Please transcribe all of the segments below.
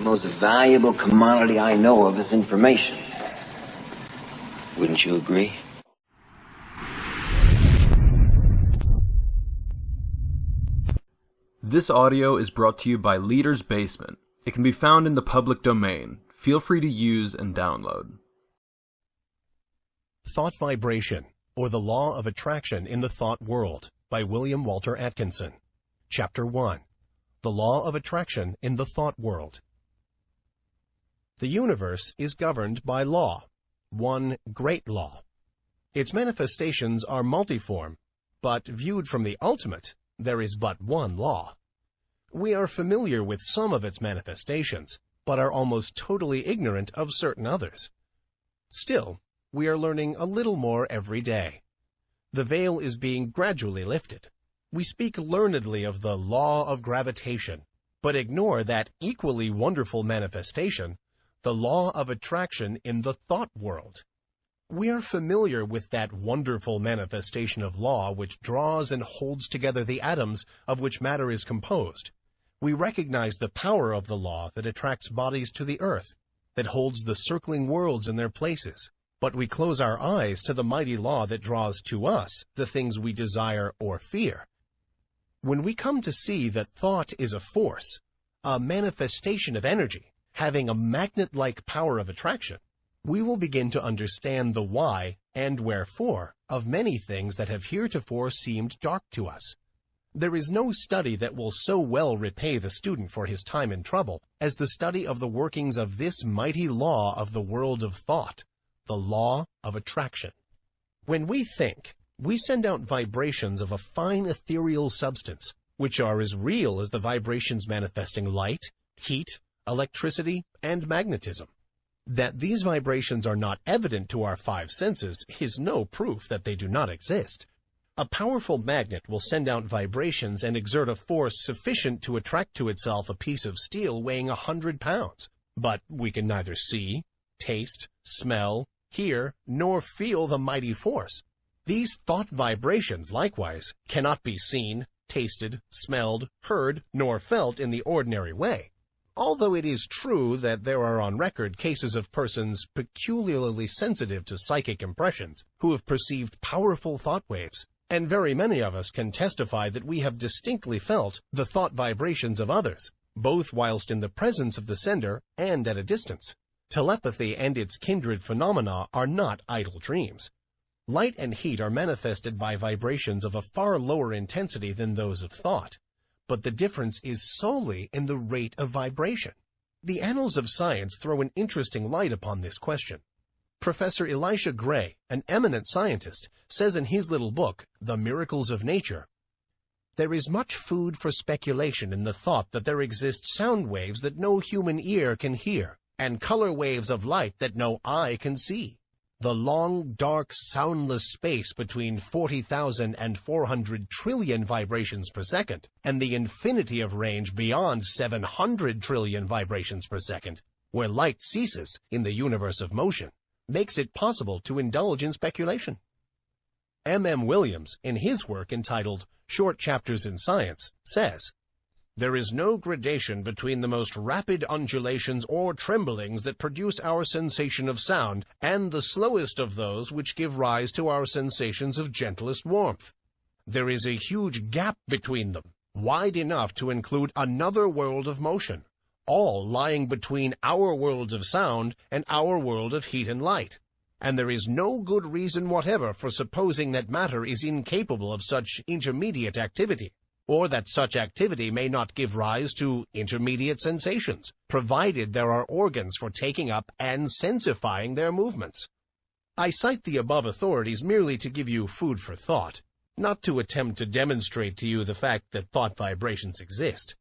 The most valuable commodity I know of is information. Wouldn't you agree? This audio is brought to you by Leader's Basement. It can be found in the public domain. Feel free to use and download. Thought Vibration, or the Law of Attraction in the Thought World, by William Walter Atkinson. Chapter 1. The Law of Attraction in the Thought World. The universe is governed by law, one great law. Its manifestations are multiform, but viewed from the ultimate, there is but one law. We are familiar with some of its manifestations, but are almost totally ignorant of certain others. Still, we are learning a little more every day. The veil is being gradually lifted. We speak learnedly of the law of gravitation, but ignore that equally wonderful manifestation, the law of attraction in the thought world. We are familiar with that wonderful manifestation of law which draws and holds together the atoms of which matter is composed. We recognize the power of the law that attracts bodies to the earth, that holds the circling worlds in their places. But we close our eyes to the mighty law that draws to us the things we desire or fear. When we come to see that thought is a force, a manifestation of energy, having a magnet-like power of attraction, we will begin to understand the why and wherefore of many things that have heretofore seemed dark to us. There is no study that will so well repay the student for his time and trouble as the study of the workings of this mighty law of the world of thought, the law of attraction. When we think, we send out vibrations of a fine ethereal substance, which are as real as the vibrations manifesting light, heat, electricity, and magnetism. That these vibrations are not evident to our five senses is no proof that they do not exist. A powerful magnet will send out vibrations and exert a force sufficient to attract to itself a piece of steel weighing 100 pounds, but we can neither see, taste, smell, hear, nor feel the mighty force. These thought vibrations, likewise, cannot be seen, tasted, smelled, heard, nor felt in the ordinary way. Although it is true that there are on record cases of persons peculiarly sensitive to psychic impressions who have perceived powerful thought waves, and very many of us can testify that we have distinctly felt the thought vibrations of others, both whilst in the presence of the sender and at a distance. Telepathy and its kindred phenomena are not idle dreams. Light and heat are manifested by vibrations of a far lower intensity than those of thought, but the difference is solely in the rate of vibration. The annals of science throw an interesting light upon this question. Professor Elisha Gray, an eminent scientist, says in his little book, The Miracles of Nature, "There is much food for speculation in the thought that there exist sound waves that no human ear can hear, and color waves of light that no eye can see. The long, dark, soundless space between 40,000 and 400 trillion vibrations per second, and the infinity of range beyond 700 trillion vibrations per second, where light ceases in the universe of motion, makes it possible to indulge in speculation." M. Williams, in his work entitled Short Chapters in Science, says, "There is no gradation between the most rapid undulations or tremblings that produce our sensation of sound and the slowest of those which give rise to our sensations of gentlest warmth. There is a huge gap between them, wide enough to include another world of motion, all lying between our worlds of sound and our world of heat and light. And there is no good reason whatever for supposing that matter is incapable of such intermediate activity, or that such activity may not give rise to intermediate sensations, provided there are organs for taking up and sensifying their movements." I cite the above authorities merely to give you food for thought, not to attempt to demonstrate to you the fact that thought vibrations exist.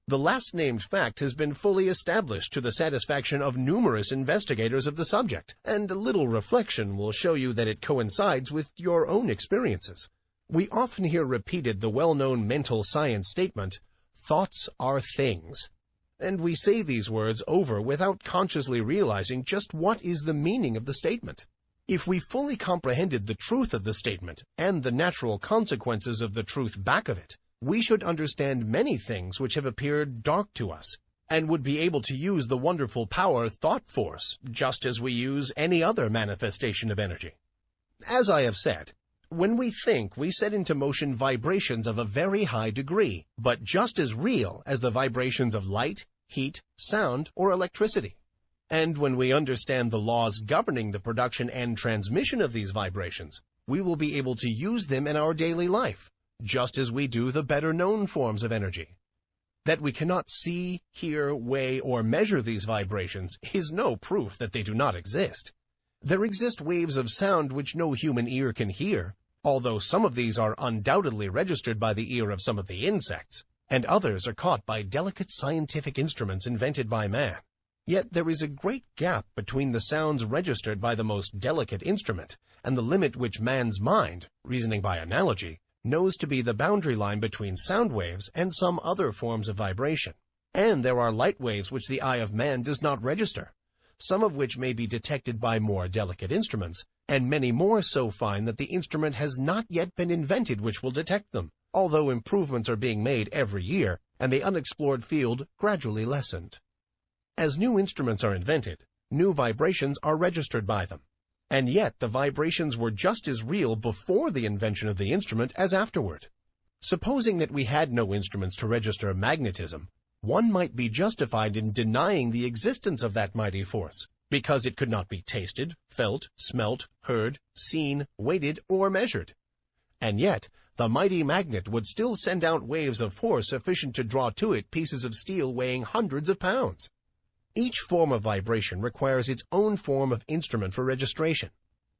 The last named fact has been fully established to the satisfaction of numerous investigators of the subject, and a little reflection will show you that it coincides with your own experiences. We often hear repeated the well-known mental science statement, "Thoughts are things," and we say these words over without consciously realizing just what is the meaning of the statement. If we fully comprehended the truth of the statement and the natural consequences of the truth back of it, we should understand many things which have appeared dark to us, and would be able to use the wonderful power thought force just as we use any other manifestation of energy. As I have said, when we think, we set into motion vibrations of a very high degree, but just as real as the vibrations of light, heat, sound, or electricity. And when we understand the laws governing the production and transmission of these vibrations, we will be able to use them in our daily life, just as we do the better-known forms of energy. That we cannot see, hear, weigh, or measure these vibrations is no proof that they do not exist. There exist waves of sound which no human ear can hear, although some of these are undoubtedly registered by the ear of some of the insects, and others are caught by delicate scientific instruments invented by man. Yet there is a great gap between the sounds registered by the most delicate instrument and the limit which man's mind, reasoning by analogy, knows to be the boundary line between sound waves and some other forms of vibration. And there are light waves which the eye of man does not register, some of which may be detected by more delicate instruments, and many more so fine that the instrument has not yet been invented which will detect them, although improvements are being made every year, and the unexplored field gradually lessened. As new instruments are invented, new vibrations are registered by them, and yet the vibrations were just as real before the invention of the instrument as afterward. Supposing that we had no instruments to register magnetism, one might be justified in denying the existence of that mighty force, because it could not be tasted, felt, smelt, heard, seen, weighted, or measured. And yet, the mighty magnet would still send out waves of force sufficient to draw to it pieces of steel weighing hundreds of pounds. Each form of vibration requires its own form of instrument for registration.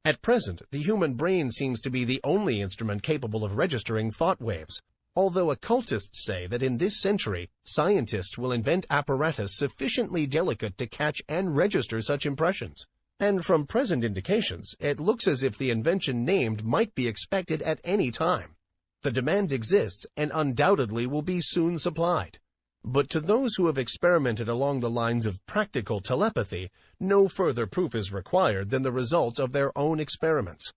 At present, the human brain seems to be the only instrument capable of registering thought waves, although occultists say that in this century, scientists will invent apparatus sufficiently delicate to catch and register such impressions. And from present indications, it looks as if the invention named might be expected at any time. The demand exists and undoubtedly will be soon supplied. But to those who have experimented along the lines of practical telepathy, no further proof is required than the results of their own experiments.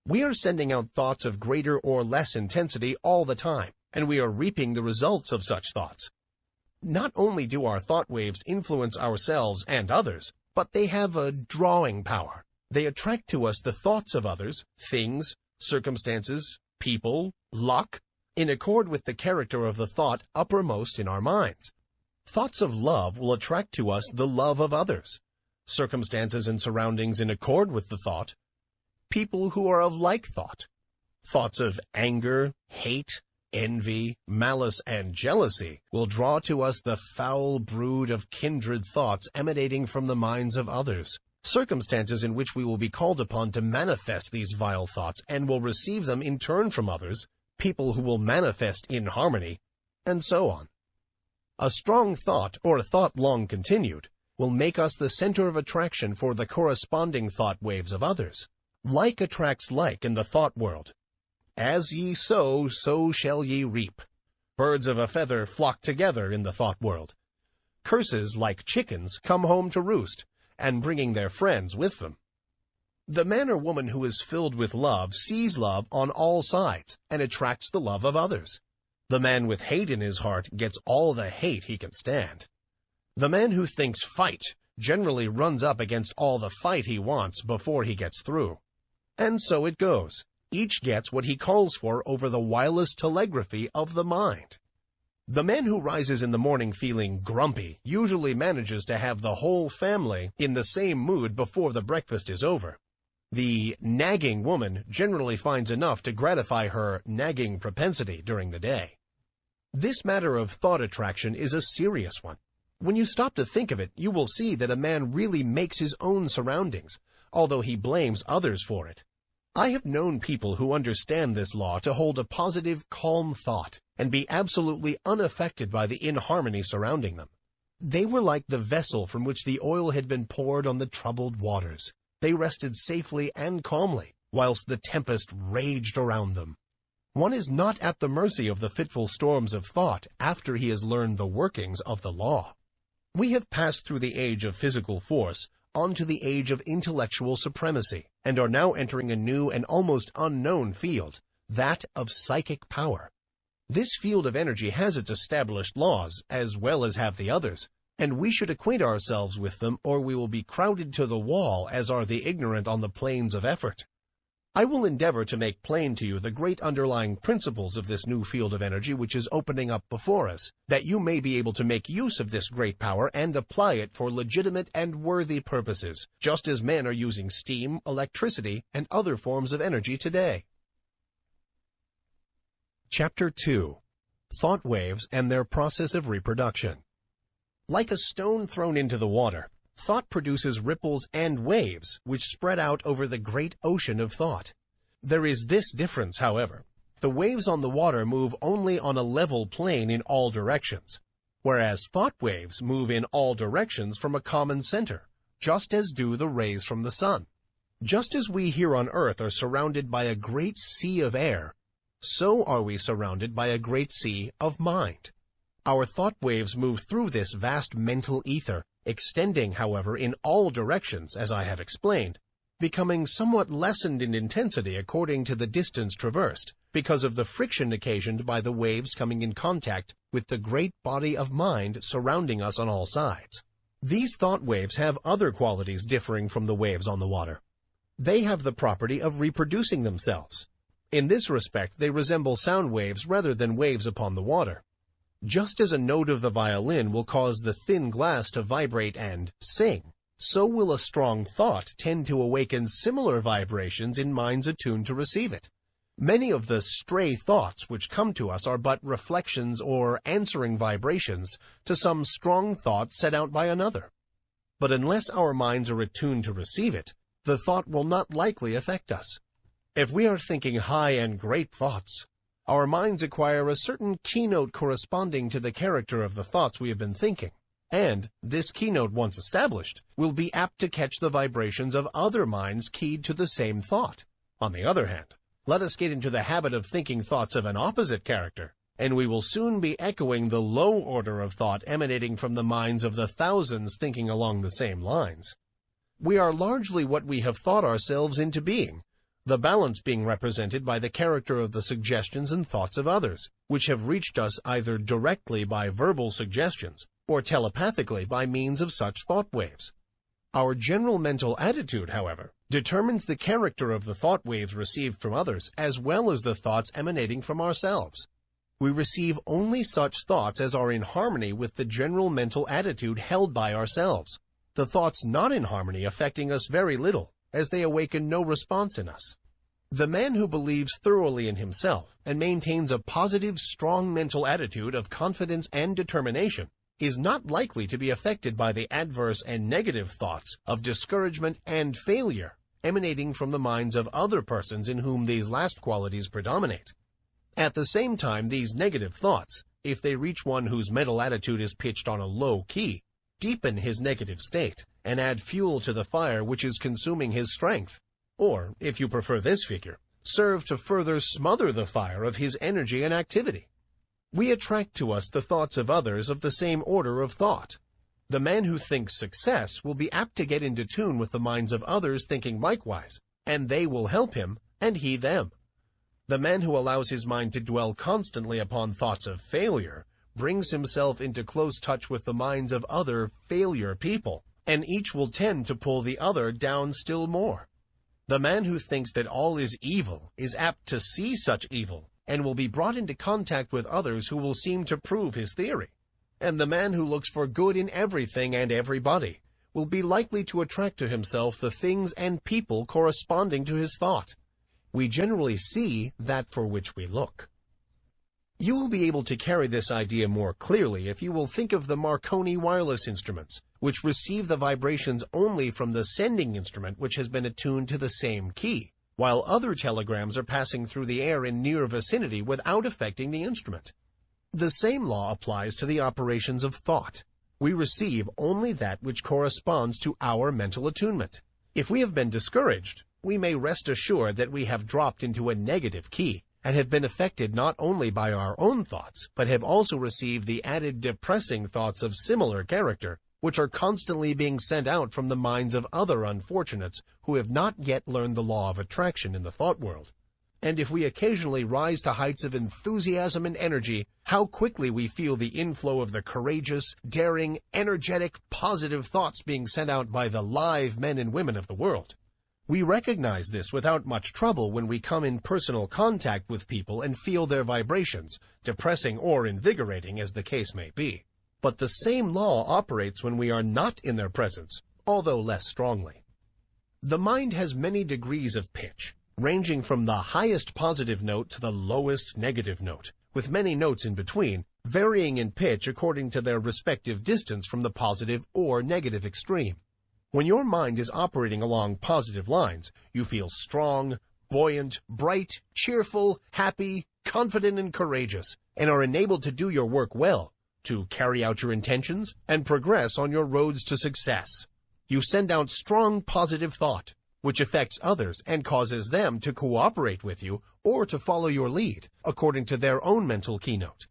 We are sending out thoughts of greater or less intensity all the time, and we are reaping the results of such thoughts. Not only do our thought waves influence ourselves and others, but they have a drawing power. They attract to us the thoughts of others, things, circumstances, people, luck, in accord with the character of the thought uppermost in our minds. Thoughts of love will attract to us the love of others, circumstances and surroundings in accord with the thought, people who are of like thought. Thoughts of anger, hate, envy, malice, and jealousy will draw to us the foul brood of kindred thoughts emanating from the minds of others, circumstances in which we will be called upon to manifest these vile thoughts and will receive them in turn from others, people who will manifest in harmony, and so on. A strong thought, or a thought long continued, will make us the center of attraction for the corresponding thought waves of others. Like attracts like in the thought world. As ye sow, so shall ye reap. Birds of a feather flock together in the thought world. Curses, like chickens, come home to roost, and bringing their friends with them. The man or woman who is filled with love sees love on all sides and attracts the love of others. The man with hate in his heart gets all the hate he can stand. The man who thinks fight generally runs up against all the fight he wants before he gets through. And so it goes. Each gets what he calls for over the wireless telegraphy of the mind. The man who rises in the morning feeling grumpy usually manages to have the whole family in the same mood before the breakfast is over. The nagging woman generally finds enough to gratify her nagging propensity during the day. This matter of thought attraction is a serious one. When you stop to think of it, you will see that a man really makes his own surroundings, although he blames others for it. I have known people who understand this law to hold a positive, calm thought and be absolutely unaffected by the inharmony surrounding them. They were like the vessel from which the oil had been poured on the troubled waters. They rested safely and calmly, whilst the tempest raged around them. One is not at the mercy of the fitful storms of thought after he has learned the workings of the law. We have passed through the age of physical force onto the age of intellectual supremacy, and are now entering a new and almost unknown field, that of psychic power. This field of energy has its established laws, as well as have the others, and we should acquaint ourselves with them, or we will be crowded to the wall, as are the ignorant on the plains of effort. I will endeavor to make plain to you the great underlying principles of this new field of energy which is opening up before us, that you may be able to make use of this great power and apply it for legitimate and worthy purposes, just as men are using steam, electricity, and other forms of energy today. Chapter 2. Thought Waves and Their Process of Reproduction. Like a stone thrown into the water, thought produces ripples and waves which spread out over the great ocean of thought. There is this difference, however. The waves on the water move only on a level plane in all directions, whereas thought waves move in all directions from a common center, just as do the rays from the sun. Just as we here on earth are surrounded by a great sea of air, so are we surrounded by a great sea of mind. Our thought waves move through this vast mental ether, extending, however, in all directions, as I have explained, becoming somewhat lessened in intensity according to the distance traversed, because of the friction occasioned by the waves coming in contact with the great body of mind surrounding us on all sides. These thought waves have other qualities differing from the waves on the water. They have the property of reproducing themselves. In this respect, they resemble sound waves rather than waves upon the water. Just as a note of the violin will cause the thin glass to vibrate and sing, so will a strong thought tend to awaken similar vibrations in minds attuned to receive it. Many of the stray thoughts which come to us are but reflections or answering vibrations to some strong thought set out by another. But unless our minds are attuned to receive it, the thought will not likely affect us. If we are thinking high and great thoughts, our minds acquire a certain keynote corresponding to the character of the thoughts we have been thinking, and, this keynote once established, will be apt to catch the vibrations of other minds keyed to the same thought. On the other hand, let us get into the habit of thinking thoughts of an opposite character, and we will soon be echoing the low order of thought emanating from the minds of the thousands thinking along the same lines. We are largely what we have thought ourselves into being, the balance being represented by the character of the suggestions and thoughts of others, which have reached us either directly by verbal suggestions or telepathically by means of such thought waves. Our general mental attitude, however, determines the character of the thought waves received from others as well as the thoughts emanating from ourselves. We receive only such thoughts as are in harmony with the general mental attitude held by ourselves, the thoughts not in harmony affecting us very little, as they awaken no response in us. The man who believes thoroughly in himself and maintains a positive, strong mental attitude of confidence and determination is not likely to be affected by the adverse and negative thoughts of discouragement and failure emanating from the minds of other persons in whom these last qualities predominate. At the same time, these negative thoughts, if they reach one whose mental attitude is pitched on a low key, deepen his negative state and add fuel to the fire which is consuming his strength, or, if you prefer this figure, serve to further smother the fire of his energy and activity. We attract to us the thoughts of others of the same order of thought. The man who thinks success will be apt to get into tune with the minds of others thinking likewise, and they will help him, and he them. The man who allows his mind to dwell constantly upon thoughts of failure brings himself into close touch with the minds of other failure people, and each will tend to pull the other down still more. The man who thinks that all is evil is apt to see such evil, and will be brought into contact with others who will seem to prove his theory. And the man who looks for good in everything and everybody will be likely to attract to himself the things and people corresponding to his thought. We generally see that for which we look. You will be able to carry this idea more clearly if you will think of the Marconi wireless instruments, which receive the vibrations only from the sending instrument which has been attuned to the same key, while other telegrams are passing through the air in near vicinity without affecting the instrument. The same law applies to the operations of thought. We receive only that which corresponds to our mental attunement. If we have been discouraged, we may rest assured that we have dropped into a negative key, and have been affected not only by our own thoughts, but have also received the added depressing thoughts of similar character, which are constantly being sent out from the minds of other unfortunates who have not yet learned the law of attraction in the thought world. And if we occasionally rise to heights of enthusiasm and energy, how quickly we feel the inflow of the courageous, daring, energetic, positive thoughts being sent out by the live men and women of the world. We recognize this without much trouble when we come in personal contact with people and feel their vibrations, depressing or invigorating as the case may be. But the same law operates when we are not in their presence, although less strongly. The mind has many degrees of pitch, ranging from the highest positive note to the lowest negative note, with many notes in between, varying in pitch according to their respective distance from the positive or negative extreme. When your mind is operating along positive lines, you feel strong, buoyant, bright, cheerful, happy, confident, and courageous, and are enabled to do your work well, to carry out your intentions, and progress on your roads to success. You send out strong positive thought, which affects others and causes them to cooperate with you or to follow your lead, according to their own mental keynote.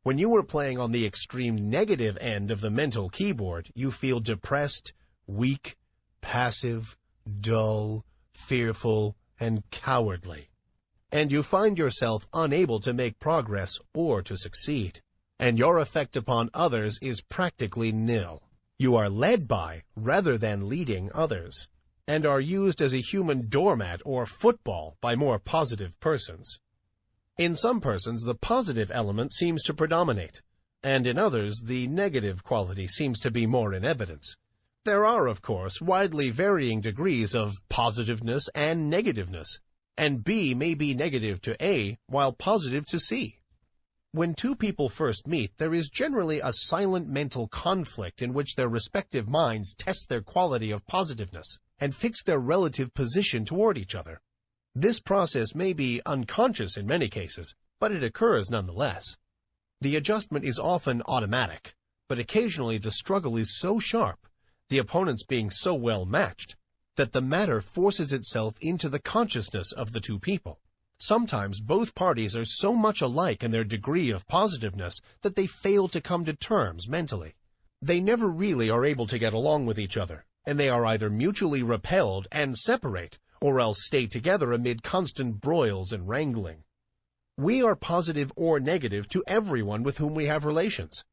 When you are playing on the extreme negative end of the mental keyboard, you feel depressed, weak, passive, dull, fearful, and cowardly. And you find yourself unable to make progress or to succeed. And your effect upon others is practically nil. You are led by, rather than leading others, and are used as a human doormat or football by more positive persons. In some persons, the positive element seems to predominate, and in others, the negative quality seems to be more in evidence. There are, of course, widely varying degrees of positiveness and negativeness, and B may be negative to A while positive to C. When two people first meet, there is generally a silent mental conflict in which their respective minds test their quality of positiveness and fix their relative position toward each other. This process may be unconscious in many cases, but it occurs nonetheless. The adjustment is often automatic, but occasionally the struggle is so sharp, the opponents being so well matched, that the matter forces itself into the consciousness of the two people. Sometimes both parties are so much alike in their degree of positiveness that they fail to come to terms mentally. They never really are able to get along with each other, and they are either mutually repelled and separate, or else stay together amid constant broils and wrangling. We are positive or negative to everyone with whom we have relations.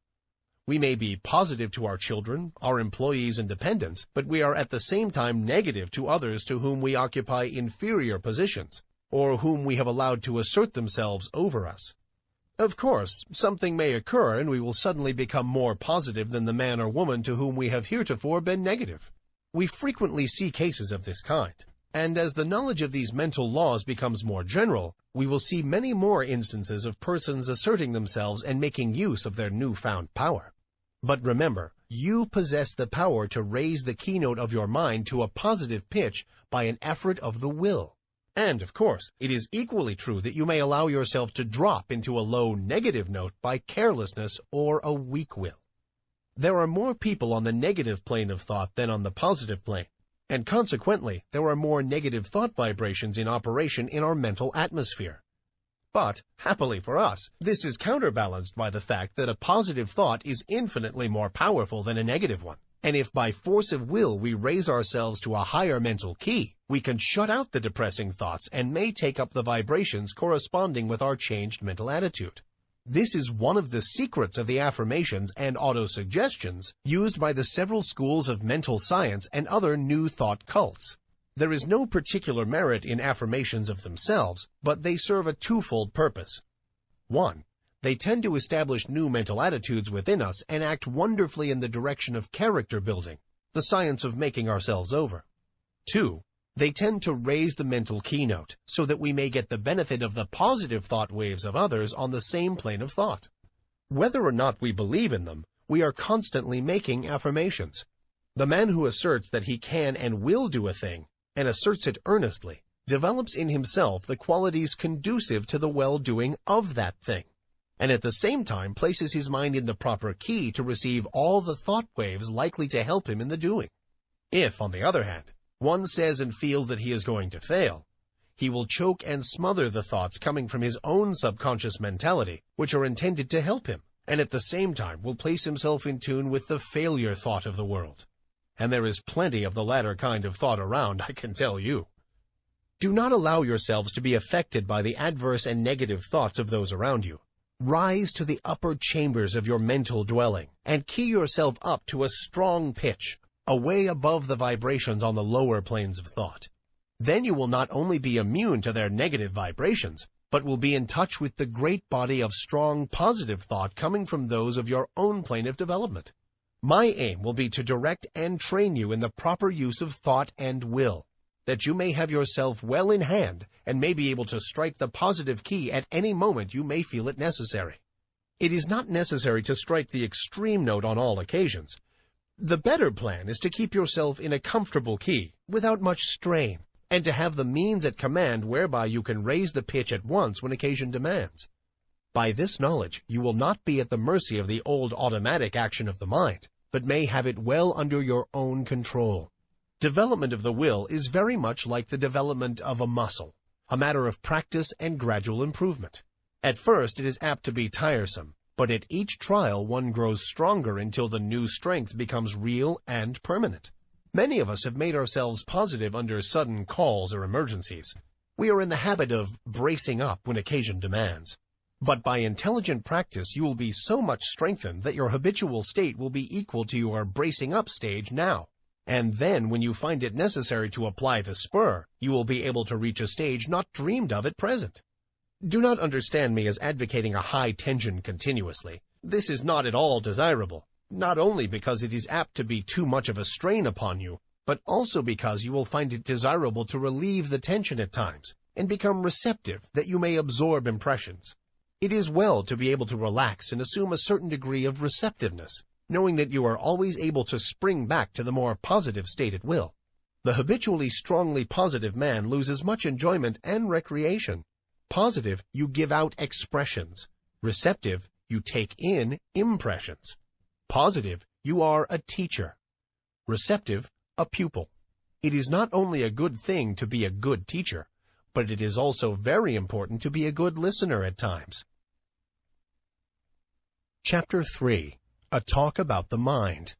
We may be positive to our children, our employees and dependents, but we are at the same time negative to others to whom we occupy inferior positions, or whom we have allowed to assert themselves over us. Of course, something may occur and we will suddenly become more positive than the man or woman to whom we have heretofore been negative. We frequently see cases of this kind, and as the knowledge of these mental laws becomes more general, we will see many more instances of persons asserting themselves and making use of their newfound power. But remember, you possess the power to raise the keynote of your mind to a positive pitch by an effort of the will. And, of course, it is equally true that you may allow yourself to drop into a low negative note by carelessness or a weak will. There are more people on the negative plane of thought than on the positive plane, and consequently, there are more negative thought vibrations in operation in our mental atmosphere. But, happily for us, this is counterbalanced by the fact that a positive thought is infinitely more powerful than a negative one. And if by force of will we raise ourselves to a higher mental key, we can shut out the depressing thoughts and may take up the vibrations corresponding with our changed mental attitude. This is one of the secrets of the affirmations and autosuggestions used by the several schools of mental science and other new thought cults. There is no particular merit in affirmations of themselves, but they serve a twofold purpose. 1. They tend to establish new mental attitudes within us and act wonderfully in the direction of character building, the science of making ourselves over. 2. They tend to raise the mental keynote so that we may get the benefit of the positive thought waves of others on the same plane of thought. Whether or not we believe in them, we are constantly making affirmations. The man who asserts that he can and will do a thing, and asserts it earnestly, develops in himself the qualities conducive to the well-doing of that thing, and at the same time places his mind in the proper key to receive all the thought waves likely to help him in the doing. If, on the other hand, one says and feels that he is going to fail, he will choke and smother the thoughts coming from his own subconscious mentality, which are intended to help him, and at the same time will place himself in tune with the failure thought of the world. And there is plenty of the latter kind of thought around, I can tell you. Do not allow yourselves to be affected by the adverse and negative thoughts of those around you. Rise to the upper chambers of your mental dwelling and key yourself up to a strong pitch, away above the vibrations on the lower planes of thought. Then you will not only be immune to their negative vibrations, but will be in touch with the great body of strong positive thought coming from those of your own plane of development. My aim will be to direct and train you in the proper use of thought and will, that you may have yourself well in hand and may be able to strike the positive key at any moment you may feel it necessary. It is not necessary to strike the extreme note on all occasions. The better plan is to keep yourself in a comfortable key, without much strain, and to have the means at command whereby you can raise the pitch at once when occasion demands. By this knowledge, you will not be at the mercy of the old automatic action of the mind, but may have it well under your own control. Development of the will is very much like the development of a muscle, a matter of practice and gradual improvement. At first it is apt to be tiresome, but at each trial one grows stronger until the new strength becomes real and permanent. Many of us have made ourselves positive under sudden calls or emergencies. We are in the habit of bracing up when occasion demands. But by intelligent practice you will be so much strengthened that your habitual state will be equal to your bracing up stage now. And then, when you find it necessary to apply the spur, you will be able to reach a stage not dreamed of at present. Do not understand me as advocating a high tension continuously. This is not at all desirable, not only because it is apt to be too much of a strain upon you, but also because you will find it desirable to relieve the tension at times, and become receptive that you may absorb impressions. It is well to be able to relax and assume a certain degree of receptiveness, knowing that you are always able to spring back to the more positive state at will. The habitually strongly positive man loses much enjoyment and recreation. Positive, you give out expressions. Receptive, you take in impressions. Positive, you are a teacher. Receptive, a pupil. It is not only a good thing to be a good teacher, but it is also very important to be a good listener at times. Chapter 3. A talk about the mind.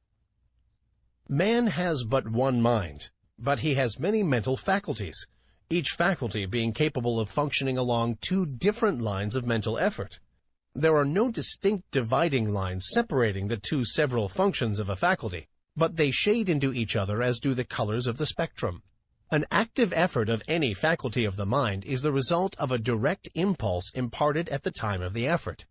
Man has but one mind, but he has many mental faculties, each faculty being capable of functioning along two different lines of mental effort. There are no distinct dividing lines separating the two several functions of a faculty, but they shade into each other as do the colors of the spectrum. An active effort of any faculty of the mind is the result of a direct impulse imparted at the time of the effort.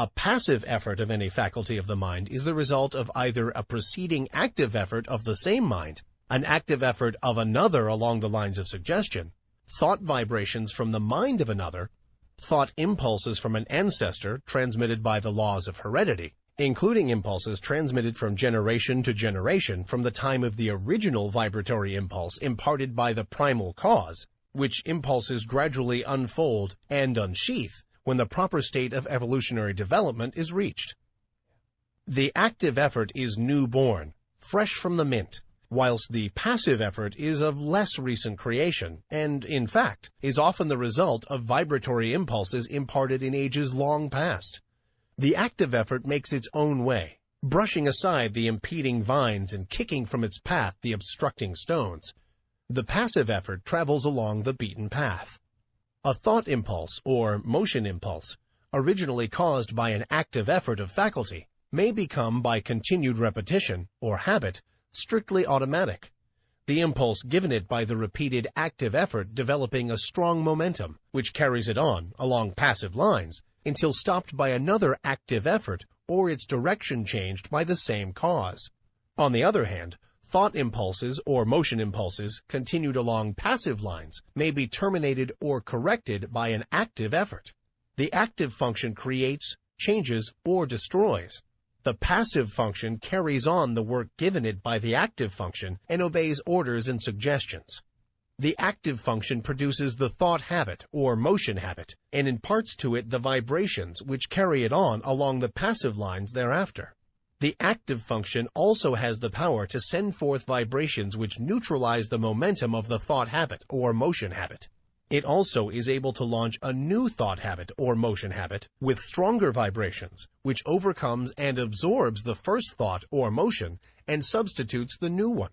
A passive effort of any faculty of the mind is the result of either a preceding active effort of the same mind, an active effort of another along the lines of suggestion, thought vibrations from the mind of another, thought impulses from an ancestor transmitted by the laws of heredity, including impulses transmitted from generation to generation from the time of the original vibratory impulse imparted by the primal cause, which impulses gradually unfold and unsheath when the proper state of evolutionary development is reached. The active effort is newborn, fresh from the mint, whilst the passive effort is of less recent creation, and, in fact, is often the result of vibratory impulses imparted in ages long past. The active effort makes its own way, brushing aside the impeding vines and kicking from its path the obstructing stones. The passive effort travels along the beaten path. A thought impulse, or motion impulse, originally caused by an active effort of faculty, may become, by continued repetition, or habit, strictly automatic, the impulse given it by the repeated active effort developing a strong momentum, which carries it on, along passive lines, until stopped by another active effort, or its direction changed by the same cause. On the other hand, thought impulses or motion impulses continued along passive lines may be terminated or corrected by an active effort. The active function creates, changes, or destroys. The passive function carries on the work given it by the active function and obeys orders and suggestions. The active function produces the thought habit or motion habit and imparts to it the vibrations which carry it on along the passive lines thereafter. The active function also has the power to send forth vibrations which neutralize the momentum of the thought habit or motion habit. It also is able to launch a new thought habit or motion habit with stronger vibrations, which overcomes and absorbs the first thought or motion and substitutes the new one.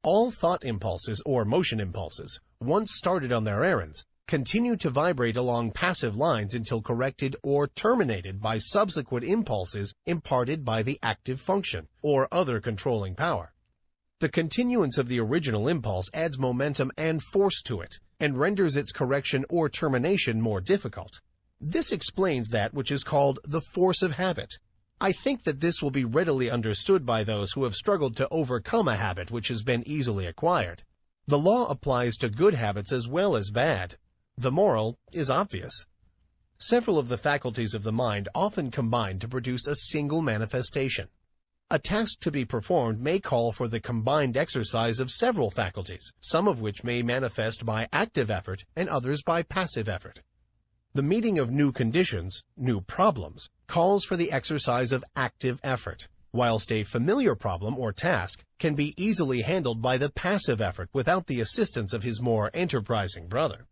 All thought impulses or motion impulses, once started on their errands, continue to vibrate along passive lines until corrected or terminated by subsequent impulses imparted by the active function or other controlling power. The continuance of the original impulse adds momentum and force to it and renders its correction or termination more difficult. This explains that which is called the force of habit. I think that this will be readily understood by those who have struggled to overcome a habit which has been easily acquired. The law applies to good habits as well as bad. The moral is obvious. Several of the faculties of the mind often combine to produce a single manifestation. A task to be performed may call for the combined exercise of several faculties, some of which may manifest by active effort and others by passive effort. The meeting of new conditions, new problems, calls for the exercise of active effort, whilst a familiar problem or task can be easily handled by the passive effort without the assistance of his more enterprising brother.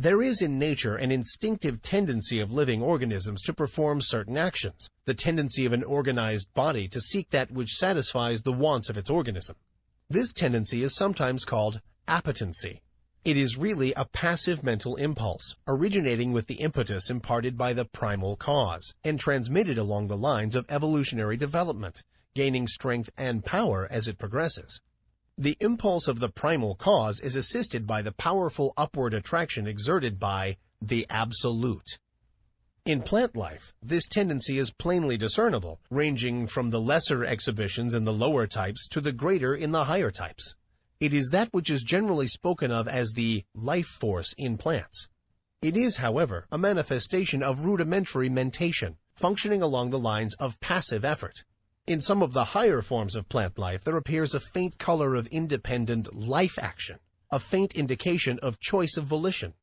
There is in nature an instinctive tendency of living organisms to perform certain actions, the tendency of an organized body to seek that which satisfies the wants of its organism. This tendency is sometimes called appetency. It is really a passive mental impulse, originating with the impetus imparted by the primal cause, and transmitted along the lines of evolutionary development, gaining strength and power as it progresses. The impulse of the primal cause is assisted by the powerful upward attraction exerted by the absolute. In plant life, this tendency is plainly discernible, ranging from the lesser exhibitions in the lower types to the greater in the higher types. It is that which is generally spoken of as the life force in plants. It is, however, a manifestation of rudimentary mentation, functioning along the lines of passive effort. In some of the higher forms of plant life, there appears a faint color of independent life action, a faint indication of choice of volition.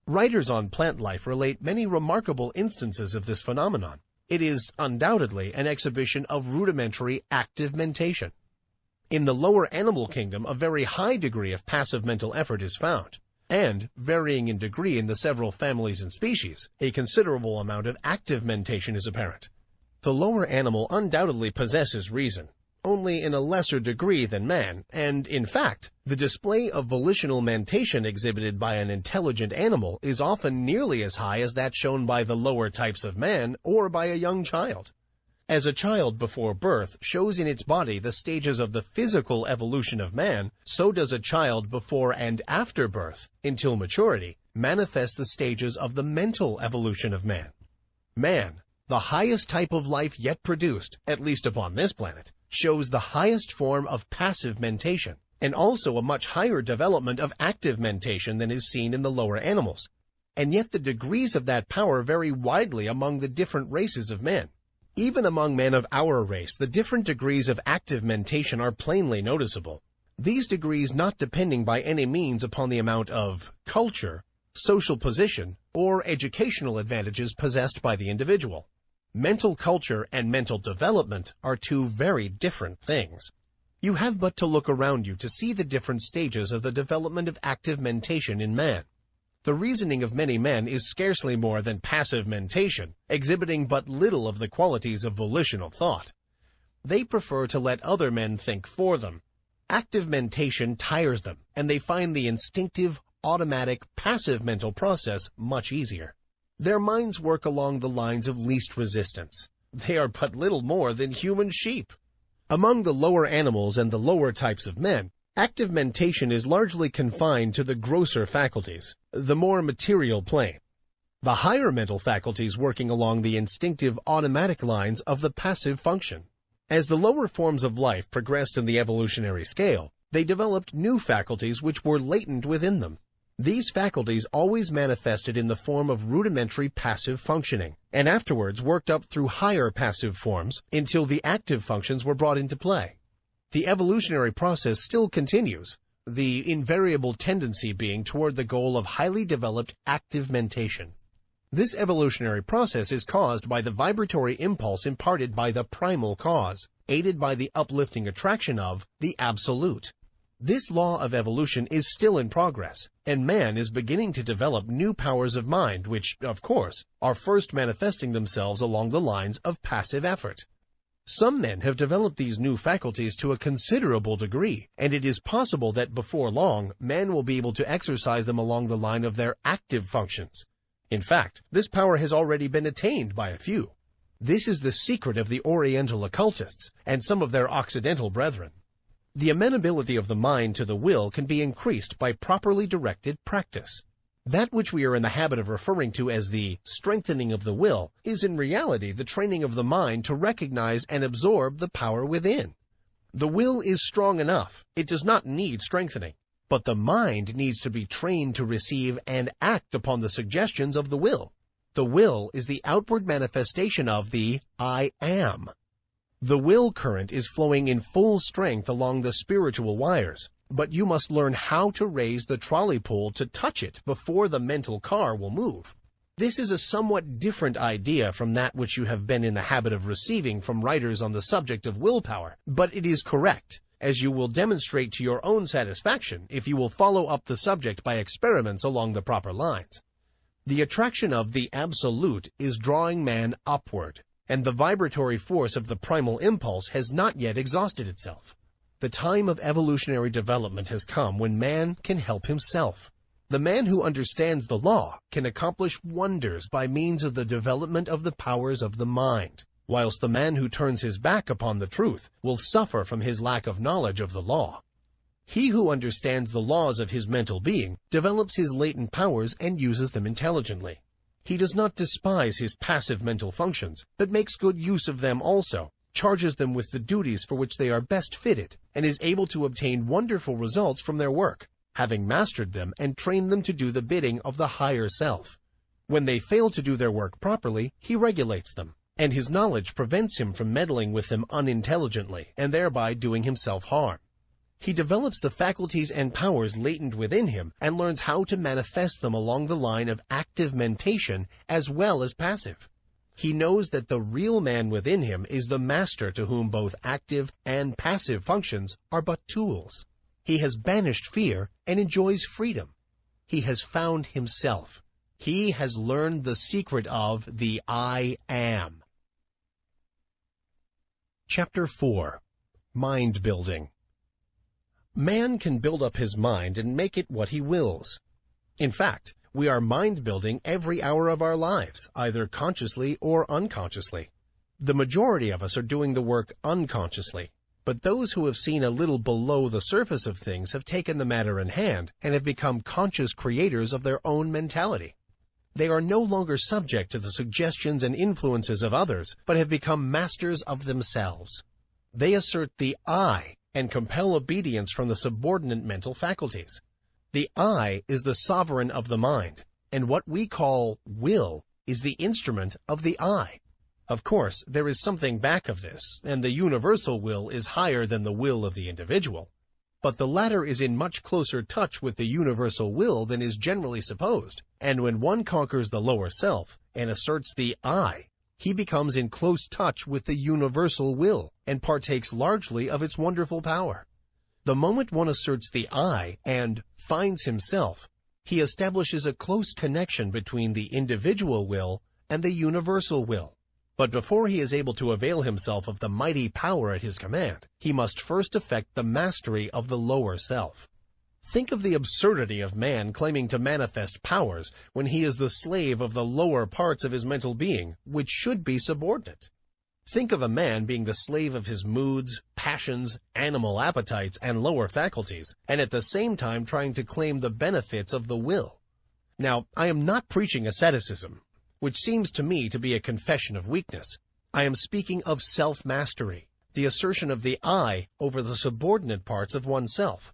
Writers on plant life relate many remarkable instances of this phenomenon. It is undoubtedly an exhibition of rudimentary active mentation. In the lower animal kingdom, a very high degree of passive mental effort is found, and, varying in degree in the several families and species, a considerable amount of active mentation is apparent. The lower animal undoubtedly possesses reason, only in a lesser degree than man, and, in fact, the display of volitional mentation exhibited by an intelligent animal is often nearly as high as that shown by the lower types of man or by a young child. As a child before birth shows in its body the stages of the physical evolution of man, so does a child before and after birth, until maturity, manifest the stages of the mental evolution of man. Man, the highest type of life yet produced, at least upon this planet, shows the highest form of passive mentation, and also a much higher development of active mentation than is seen in the lower animals. And yet the degrees of that power vary widely among the different races of men. Even among men of our race, the different degrees of active mentation are plainly noticeable. These degrees not depending by any means upon the amount of culture, social position, or educational advantages possessed by the individual. Mental culture and mental development are two very different things. You have but to look around you to see the different stages of the development of active mentation in man. The reasoning of many men is scarcely more than passive mentation, exhibiting but little of the qualities of volitional thought. They prefer to let other men think for them. Active mentation tires them, and they find the instinctive, automatic, passive mental process much easier. Their minds work along the lines of least resistance. They are but little more than human sheep. Among the lower animals and the lower types of men, active mentation is largely confined to the grosser faculties, the more material plane. The higher mental faculties working along the instinctive automatic lines of the passive function. As the lower forms of life progressed in the evolutionary scale, they developed new faculties which were latent within them. These faculties always manifested in the form of rudimentary passive functioning, and afterwards worked up through higher passive forms until the active functions were brought into play. The evolutionary process still continues, the invariable tendency being toward the goal of highly developed active mentation. This evolutionary process is caused by the vibratory impulse imparted by the primal cause, aided by the uplifting attraction of the absolute. This law of evolution is still in progress, and man is beginning to develop new powers of mind which, of course, are first manifesting themselves along the lines of passive effort. Some men have developed these new faculties to a considerable degree, and it is possible that before long, men will be able to exercise them along the line of their active functions. In fact, this power has already been attained by a few. This is the secret of the Oriental occultists and some of their Occidental brethren. The amenability of the mind to the will can be increased by properly directed practice. That which we are in the habit of referring to as the strengthening of the will is in reality the training of the mind to recognize and absorb the power within. The will is strong enough. It does not need strengthening. But the mind needs to be trained to receive and act upon the suggestions of the will. The will is the outward manifestation of the I am. The will current is flowing in full strength along the spiritual wires. But you must learn how to raise the trolley pole to touch it before the mental car will move. This is a somewhat different idea from that which you have been in the habit of receiving from writers on the subject of willpower, but it is correct, as you will demonstrate to your own satisfaction if you will follow up the subject by experiments along the proper lines. The attraction of the Absolute is drawing man upward, and the vibratory force of the primal impulse has not yet exhausted itself. The time of evolutionary development has come when man can help himself. The man who understands the law can accomplish wonders by means of the development of the powers of the mind, whilst the man who turns his back upon the truth will suffer from his lack of knowledge of the law. He who understands the laws of his mental being develops his latent powers and uses them intelligently. He does not despise his passive mental functions, but makes good use of them also, charges them with the duties for which they are best fitted, and is able to obtain wonderful results from their work, having mastered them and trained them to do the bidding of the higher self. When they fail to do their work properly, he regulates them, and his knowledge prevents him from meddling with them unintelligently, and thereby doing himself harm. He develops the faculties and powers latent within him and learns how to manifest them along the line of active mentation as well as passive. He knows that the real man within him is the master to whom both active and passive functions are but tools. He has banished fear and enjoys freedom. He has found himself. He has learned the secret of the I am. Chapter 4. Mind Building. Man can build up his mind and make it what he wills. In fact, we are mind-building every hour of our lives, either consciously or unconsciously. The majority of us are doing the work unconsciously, but those who have seen a little below the surface of things have taken the matter in hand and have become conscious creators of their own mentality. They are no longer subject to the suggestions and influences of others, but have become masters of themselves. They assert the I and compel obedience from the subordinate mental faculties. The I is the sovereign of the mind, and what we call will is the instrument of the I. Of course, there is something back of this, and the universal will is higher than the will of the individual. But the latter is in much closer touch with the universal will than is generally supposed, and when one conquers the lower self and asserts the I, he becomes in close touch with the universal will and partakes largely of its wonderful power. The moment one asserts the I and finds himself, he establishes a close connection between the individual will and the universal will. But before he is able to avail himself of the mighty power at his command, he must first effect the mastery of the lower self. Think of the absurdity of man claiming to manifest powers when he is the slave of the lower parts of his mental being, which should be subordinate. Think of a man being the slave of his moods, passions, animal appetites, and lower faculties, and at the same time trying to claim the benefits of the will. Now, I am not preaching asceticism, which seems to me to be a confession of weakness. I am speaking of self-mastery, the assertion of the I over the subordinate parts of oneself.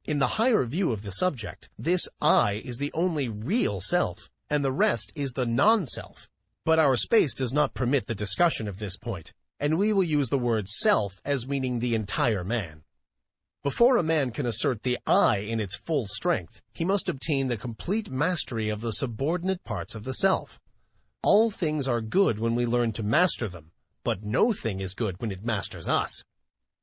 In the higher view of the subject, this I is the only real self, and the rest is the non-self. But our space does not permit the discussion of this point, and we will use the word self as meaning the entire man. Before a man can assert the I in its full strength, he must obtain the complete mastery of the subordinate parts of the self. All things are good when we learn to master them, but no thing is good when it masters us.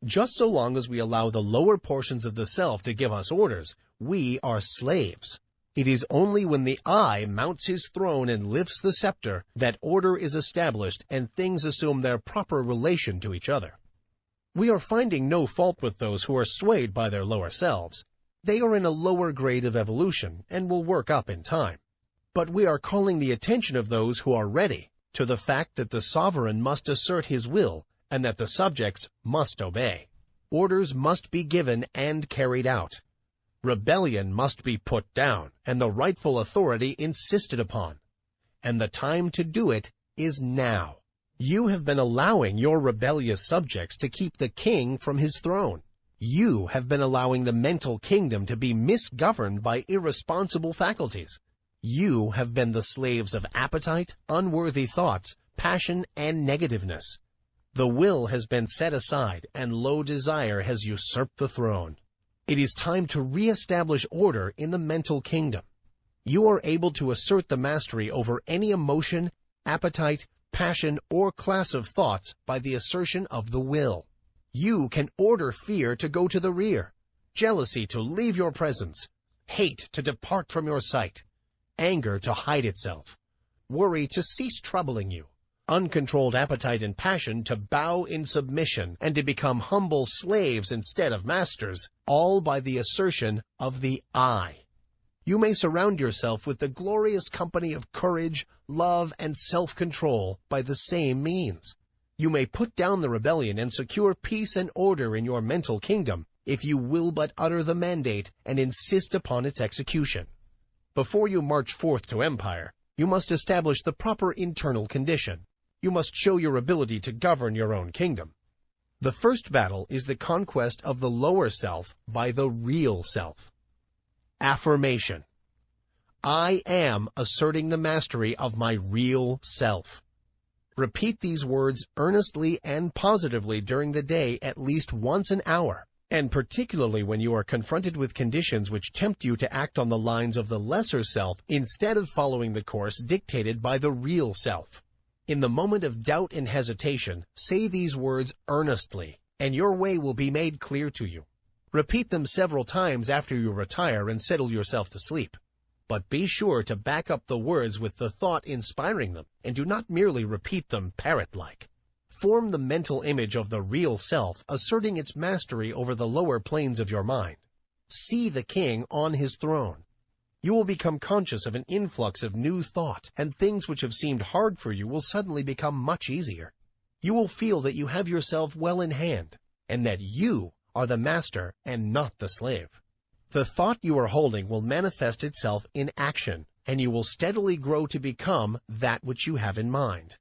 Just so long as we allow the lower portions of the self to give us orders, we are slaves. It is only when the I mounts his throne and lifts the scepter that order is established and things assume their proper relation to each other. We are finding no fault with those who are swayed by their lower selves. They are in a lower grade of evolution and will work up in time. But we are calling the attention of those who are ready to the fact that the sovereign must assert his will and that the subjects must obey. Orders must be given and carried out. Rebellion must be put down and the rightful authority insisted upon. And the time to do it is now. You have been allowing your rebellious subjects to keep the king from his throne. You have been allowing the mental kingdom to be misgoverned by irresponsible faculties. You have been the slaves of appetite, unworthy thoughts, passion, and negativeness. The will has been set aside, and low desire has usurped the throne. It is time to re-establish order in the mental kingdom. You are able to assert the mastery over any emotion, appetite, passion, or class of thoughts by the assertion of the will. You can order fear to go to the rear, jealousy to leave your presence, hate to depart from your sight, anger to hide itself, worry to cease troubling you, uncontrolled appetite and passion to bow in submission and to become humble slaves instead of masters, all by the assertion of the I. You may surround yourself with the glorious company of courage, love, and self-control by the same means. You may put down the rebellion and secure peace and order in your mental kingdom if you will but utter the mandate and insist upon its execution. Before you march forth to empire, you must establish the proper internal condition. You must show your ability to govern your own kingdom. The first battle is the conquest of the lower self by the real self. Affirmation. I am asserting the mastery of my real self. Repeat these words earnestly and positively during the day at least once an hour, and particularly when you are confronted with conditions which tempt you to act on the lines of the lesser self instead of following the course dictated by the real self. In the moment of doubt and hesitation, say these words earnestly, and your way will be made clear to you. Repeat them several times after you retire and settle yourself to sleep. But be sure to back up the words with the thought inspiring them, and do not merely repeat them parrot-like. Form the mental image of the real self asserting its mastery over the lower planes of your mind. See the king on his throne. You will become conscious of an influx of new thought, and things which have seemed hard for you will suddenly become much easier. You will feel that you have yourself well in hand, and that you are the master and not the slave. The thought you are holding will manifest itself in action, and you will steadily grow to become that which you have in mind.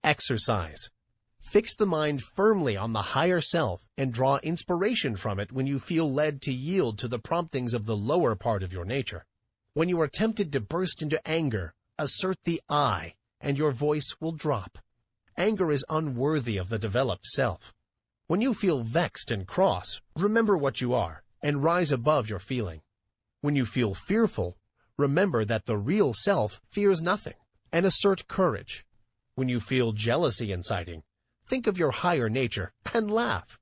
Exercise. Fix the mind firmly on the higher self and draw inspiration from it when you feel led to yield to the promptings of the lower part of your nature. When you are tempted to burst into anger, assert the I, and your voice will drop. Anger is unworthy of the developed self. When you feel vexed and cross, remember what you are, and rise above your feeling. When you feel fearful, remember that the real self fears nothing, and assert courage. When you feel jealousy inciting, think of your higher nature and laugh.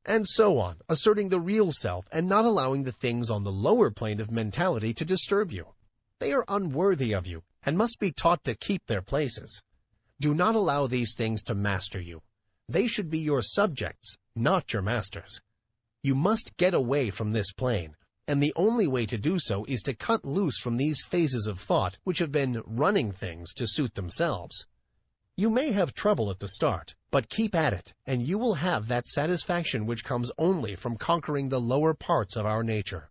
And so on, asserting the real self and not allowing the things on the lower plane of mentality to disturb you. They are unworthy of you and must be taught to keep their places. Do not allow these things to master you. They should be your subjects, not your masters. You must get away from this plane, and the only way to do so is to cut loose from these phases of thought which have been running things to suit themselves. You may have trouble at the start, but keep at it, and you will have that satisfaction which comes only from conquering the lower parts of our nature.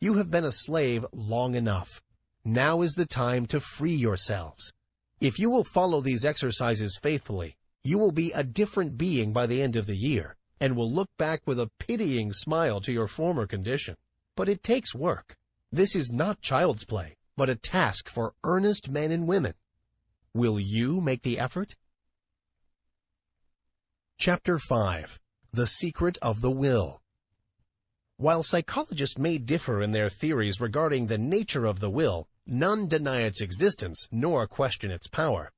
You have been a slave long enough. Now is the time to free yourselves. If you will follow these exercises faithfully, you will be a different being by the end of the year, and will look back with a pitying smile to your former condition. But it takes work. This is not child's play, but a task for earnest men and women. Will you make the effort? Chapter 5. The Secret of the Will. While psychologists may differ in their theories regarding the nature of the will, none deny its existence nor question its power.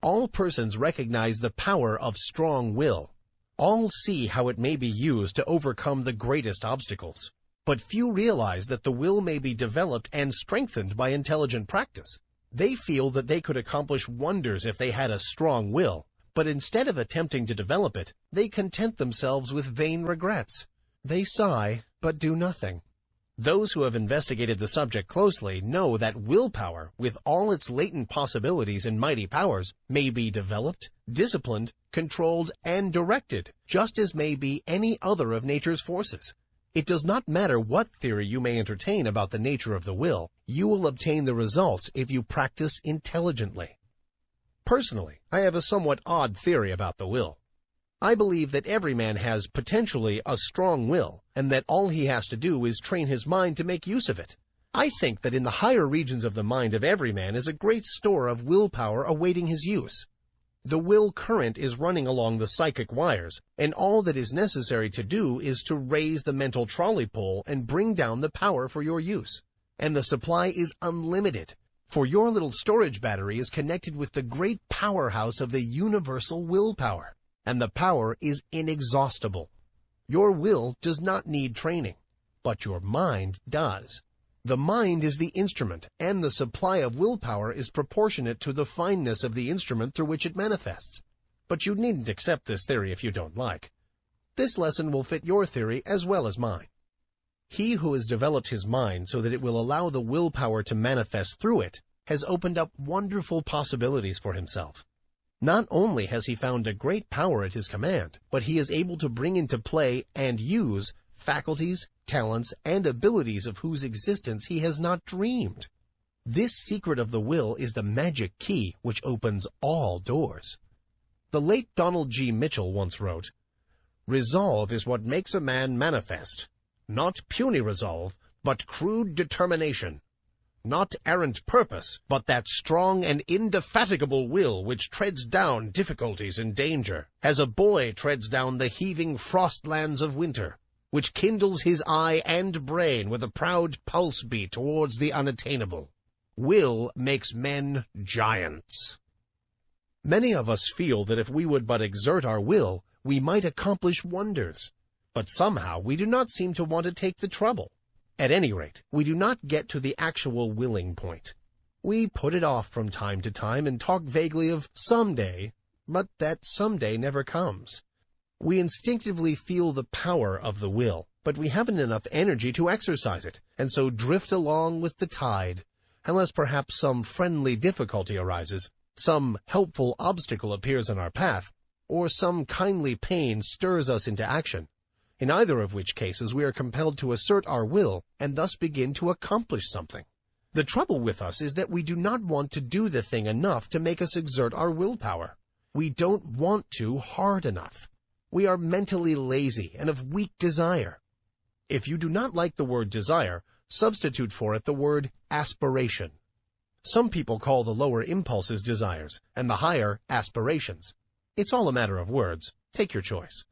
All persons recognize the power of strong will. All see how it may be used to overcome the greatest obstacles. But few realize that the will may be developed and strengthened by intelligent practice. They feel that they could accomplish wonders if they had a strong will, but instead of attempting to develop it, they content themselves with vain regrets. They sigh, but do nothing. Those who have investigated the subject closely know that willpower, with all its latent possibilities and mighty powers, may be developed, disciplined, controlled, and directed, just as may be any other of nature's forces. It does not matter what theory you may entertain about the nature of the will, you will obtain the results if you practice intelligently. Personally, I have a somewhat odd theory about the will. I believe that every man has potentially a strong will, and that all he has to do is train his mind to make use of it. I think that in the higher regions of the mind of every man is a great store of willpower awaiting his use. The will current is running along the psychic wires, and all that is necessary to do is to raise the mental trolley pole and bring down the power for your use. And the supply is unlimited, for your little storage battery is connected with the great powerhouse of the universal willpower, and the power is inexhaustible. Your will does not need training, but your mind does. The mind is the instrument, and the supply of willpower is proportionate to the fineness of the instrument through which it manifests. But you needn't accept this theory if you don't like. This lesson will fit your theory as well as mine. He who has developed his mind so that it will allow the willpower to manifest through it has opened up wonderful possibilities for himself. Not only has he found a great power at his command, but he is able to bring into play and use faculties, talents, and abilities of whose existence he has not dreamed. This secret of the will is the magic key which opens all doors. The late Donald G. Mitchell once wrote, "Resolve is what makes a man manifest. Not puny resolve, but crude determination. Not errant purpose, but that strong and indefatigable will which treads down difficulties and danger, as a boy treads down the heaving frostlands of winter, which kindles his eye and brain with a proud pulse beat towards the unattainable. Will makes men giants." Many of us feel that if we would but exert our will, we might accomplish wonders. But somehow we do not seem to want to take the trouble. At any rate, we do not get to the actual willing point. We put it off from time to time and talk vaguely of someday, but that someday never comes. We instinctively feel the power of the will, but we haven't enough energy to exercise it, and so drift along with the tide, unless perhaps some friendly difficulty arises, some helpful obstacle appears in our path, or some kindly pain stirs us into action, in either of which cases we are compelled to assert our will and thus begin to accomplish something. The trouble with us is that we do not want to do the thing enough to make us exert our willpower. We don't want to hard enough. We are mentally lazy and of weak desire. If you do not like the word desire, substitute for it the word aspiration. Some people call the lower impulses desires, and the higher aspirations. It's all a matter of words. Take your choice.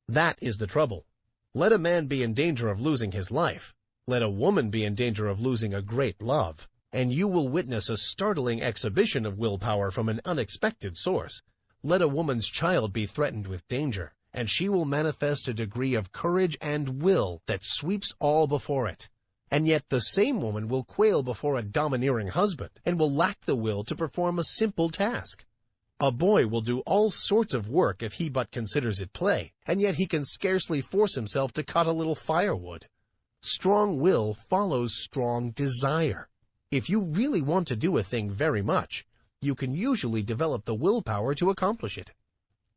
That is the trouble. Let a man be in danger of losing his life. Let a woman be in danger of losing a great love, and you will witness a startling exhibition of willpower from an unexpected source. Let a woman's child be threatened with danger, and she will manifest a degree of courage and will that sweeps all before it. And yet the same woman will quail before a domineering husband, and will lack the will to perform a simple task. A boy will do all sorts of work if he but considers it play, and yet he can scarcely force himself to cut a little firewood. Strong will follows strong desire. If you really want to do a thing very much, you can usually develop the willpower to accomplish it.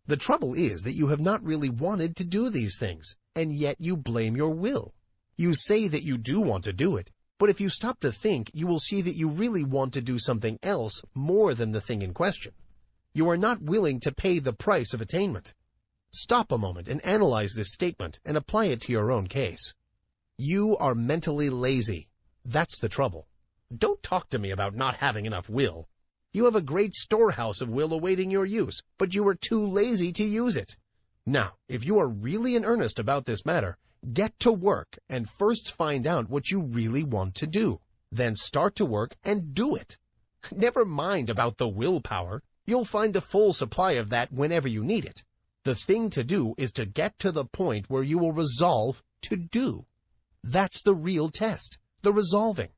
The trouble is that you have not really wanted to do these things, and yet you blame your will. You say that you do want to do it, but if you stop to think, you will see that you really want to do something else more than the thing in question. You are not willing to pay the price of attainment. Stop a moment and analyze this statement and apply it to your own case. You are mentally lazy. That's the trouble. Don't talk to me about not having enough will. You have a great storehouse of will awaiting your use, but you are too lazy to use it. Now, if you are really in earnest about this matter, get to work and first find out what you really want to do. Then start to work and do it. Never mind about the willpower. You'll find a full supply of that whenever you need it. The thing to do is to get to the point where you will resolve to do. That's the real test, the resolving.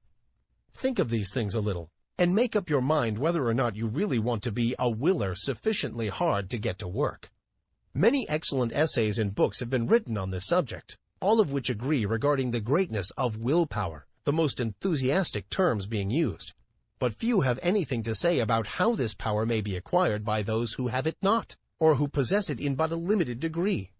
Think of these things a little, and make up your mind whether or not you really want to be a willer sufficiently hard to get to work. Many excellent essays and books have been written on this subject, all of which agree regarding the greatness of willpower, the most enthusiastic terms being used. But few have anything to say about how this power may be acquired by those who have it not, or who possess it in but a limited degree.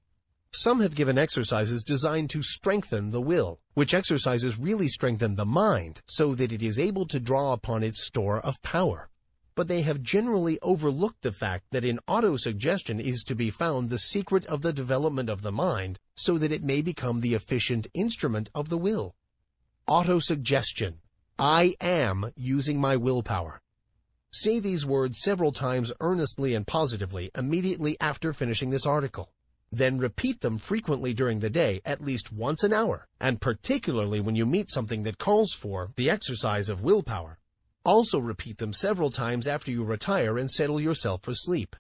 Some have given exercises designed to strengthen the will, which exercises really strengthen the mind so that it is able to draw upon its store of power. But they have generally overlooked the fact that in autosuggestion is to be found the secret of the development of the mind so that it may become the efficient instrument of the will. Autosuggestion. I am using my willpower. Say these words several times earnestly and positively immediately after finishing this article. Then repeat them frequently during the day, at least once an hour, and particularly when you meet something that calls for the exercise of willpower. Also repeat them several times after you retire and settle yourself for sleep.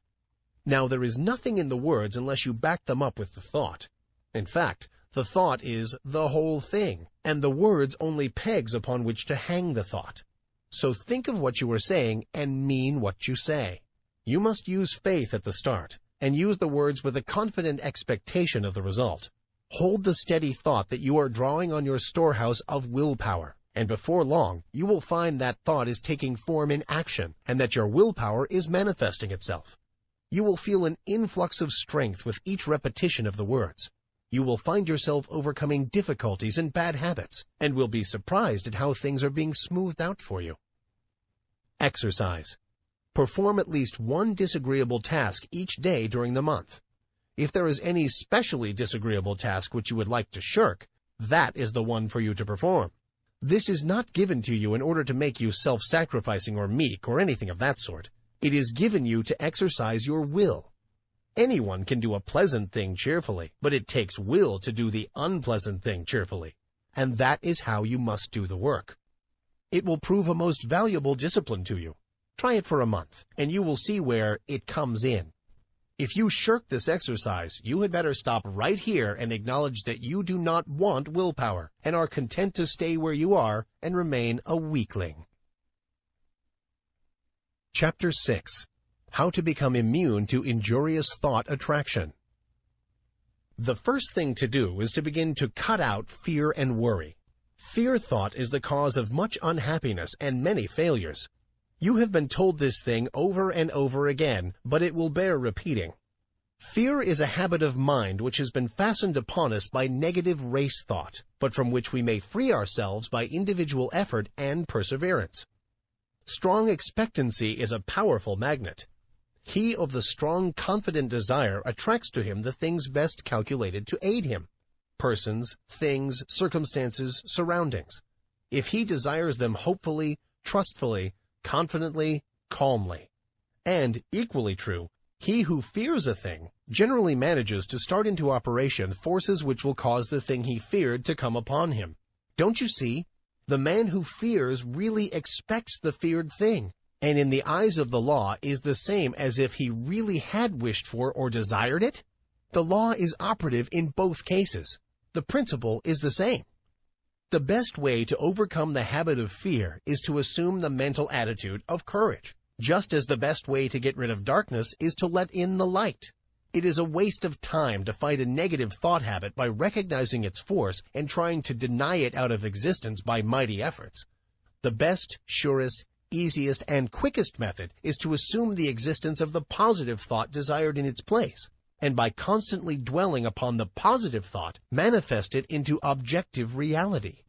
Now, there is nothing in the words unless you back them up with the thought. In fact, the thought is the whole thing, and the words only pegs upon which to hang the thought. So think of what you are saying and mean what you say. You must use faith at the start, and use the words with a confident expectation of the result. Hold the steady thought that you are drawing on your storehouse of willpower, and before long you will find that thought is taking form in action, and that your willpower is manifesting itself. You will feel an influx of strength with each repetition of the words. You will find yourself overcoming difficulties and bad habits, and will be surprised at how things are being smoothed out for you. Exercise. Perform at least one disagreeable task each day during the month. If there is any specially disagreeable task which you would like to shirk, that is the one for you to perform. This is not given to you in order to make you self-sacrificing or meek or anything of that sort. It is given you to exercise your will. Anyone can do a pleasant thing cheerfully, but it takes will to do the unpleasant thing cheerfully. And that is how you must do the work. It will prove a most valuable discipline to you. Try it for a month, and you will see where it comes in. If you shirk this exercise, you had better stop right here and acknowledge that you do not want willpower, and are content to stay where you are and remain a weakling. Chapter 6. How to become immune to injurious thought attraction. The first thing to do is to begin to cut out fear and worry. Fear thought is the cause of much unhappiness and many failures. You have been told this thing over and over again, but it will bear repeating. Fear is a habit of mind which has been fastened upon us by negative race thought, but from which we may free ourselves by individual effort and perseverance. Strong expectancy is a powerful magnet. He of the strong, confident desire attracts to him the things best calculated to aid him: persons, things, circumstances, surroundings. If he desires them hopefully, trustfully, confidently, calmly. And, equally true, he who fears a thing generally manages to start into operation forces which will cause the thing he feared to come upon him. Don't you see? The man who fears really expects the feared thing, and in the eyes of the law is the same as if he really had wished for or desired it. The law is operative in both cases. The principle is the same. The best way to overcome the habit of fear is to assume the mental attitude of courage, just as the best way to get rid of darkness is to let in the light. It is a waste of time to fight a negative thought habit by recognizing its force and trying to deny it out of existence by mighty efforts. The best, surest, easiest, and quickest method is to assume the existence of the positive thought desired in its place, and by constantly dwelling upon the positive thought, manifest it into objective reality.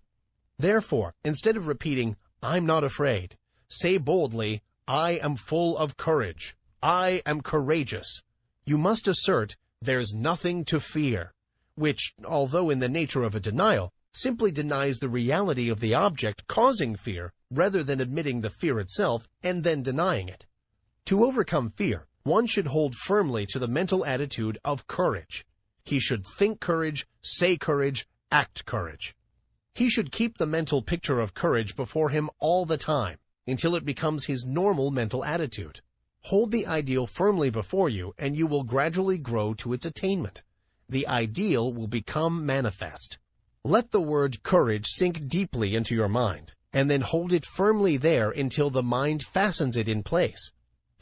Therefore, instead of repeating, "I'm not afraid," say boldly, "I am full of courage. I am courageous." You must assert, "There's nothing to fear," which, although in the nature of a denial, simply denies the reality of the object causing fear, rather than admitting the fear itself and then denying it. To overcome fear, one should hold firmly to the mental attitude of courage. He should think courage, say courage, act courage. He should keep the mental picture of courage before him all the time, until it becomes his normal mental attitude. Hold the ideal firmly before you, and you will gradually grow to its attainment. The ideal will become manifest. Let the word courage sink deeply into your mind, and then hold it firmly there until the mind fastens it in place.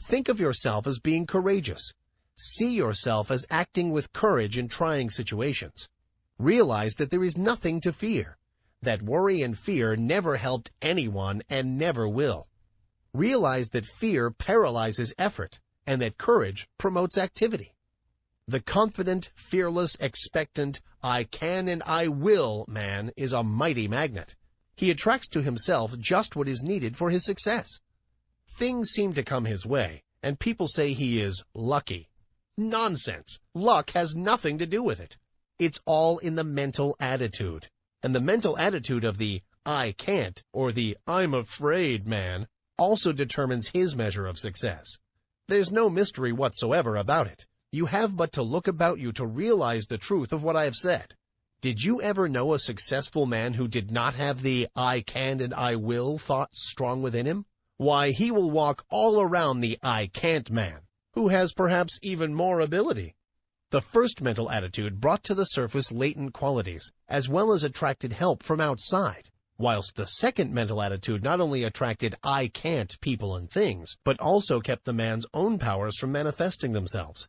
Think of yourself as being courageous. See yourself as acting with courage in trying situations. Realize that there is nothing to fear, that worry and fear never helped anyone and never will. Realize that fear paralyzes effort, and that courage promotes activity. The confident, fearless, expectant, I can and I will man is a mighty magnet. He attracts to himself just what is needed for his success. Things seem to come his way, and people say he is lucky. Nonsense! Luck has nothing to do with it. It's all in the mental attitude. And the mental attitude of the I can't or the I'm afraid man also determines his measure of success. There's no mystery whatsoever about it. You have but to look about you to realize the truth of what I have said. Did you ever know a successful man who did not have the I can and I will thought strong within him? Why, he will walk all around the I can't man, who has perhaps even more ability. The first mental attitude brought to the surface latent qualities, as well as attracted help from outside, whilst the second mental attitude not only attracted I can't people and things, but also kept the man's own powers from manifesting themselves.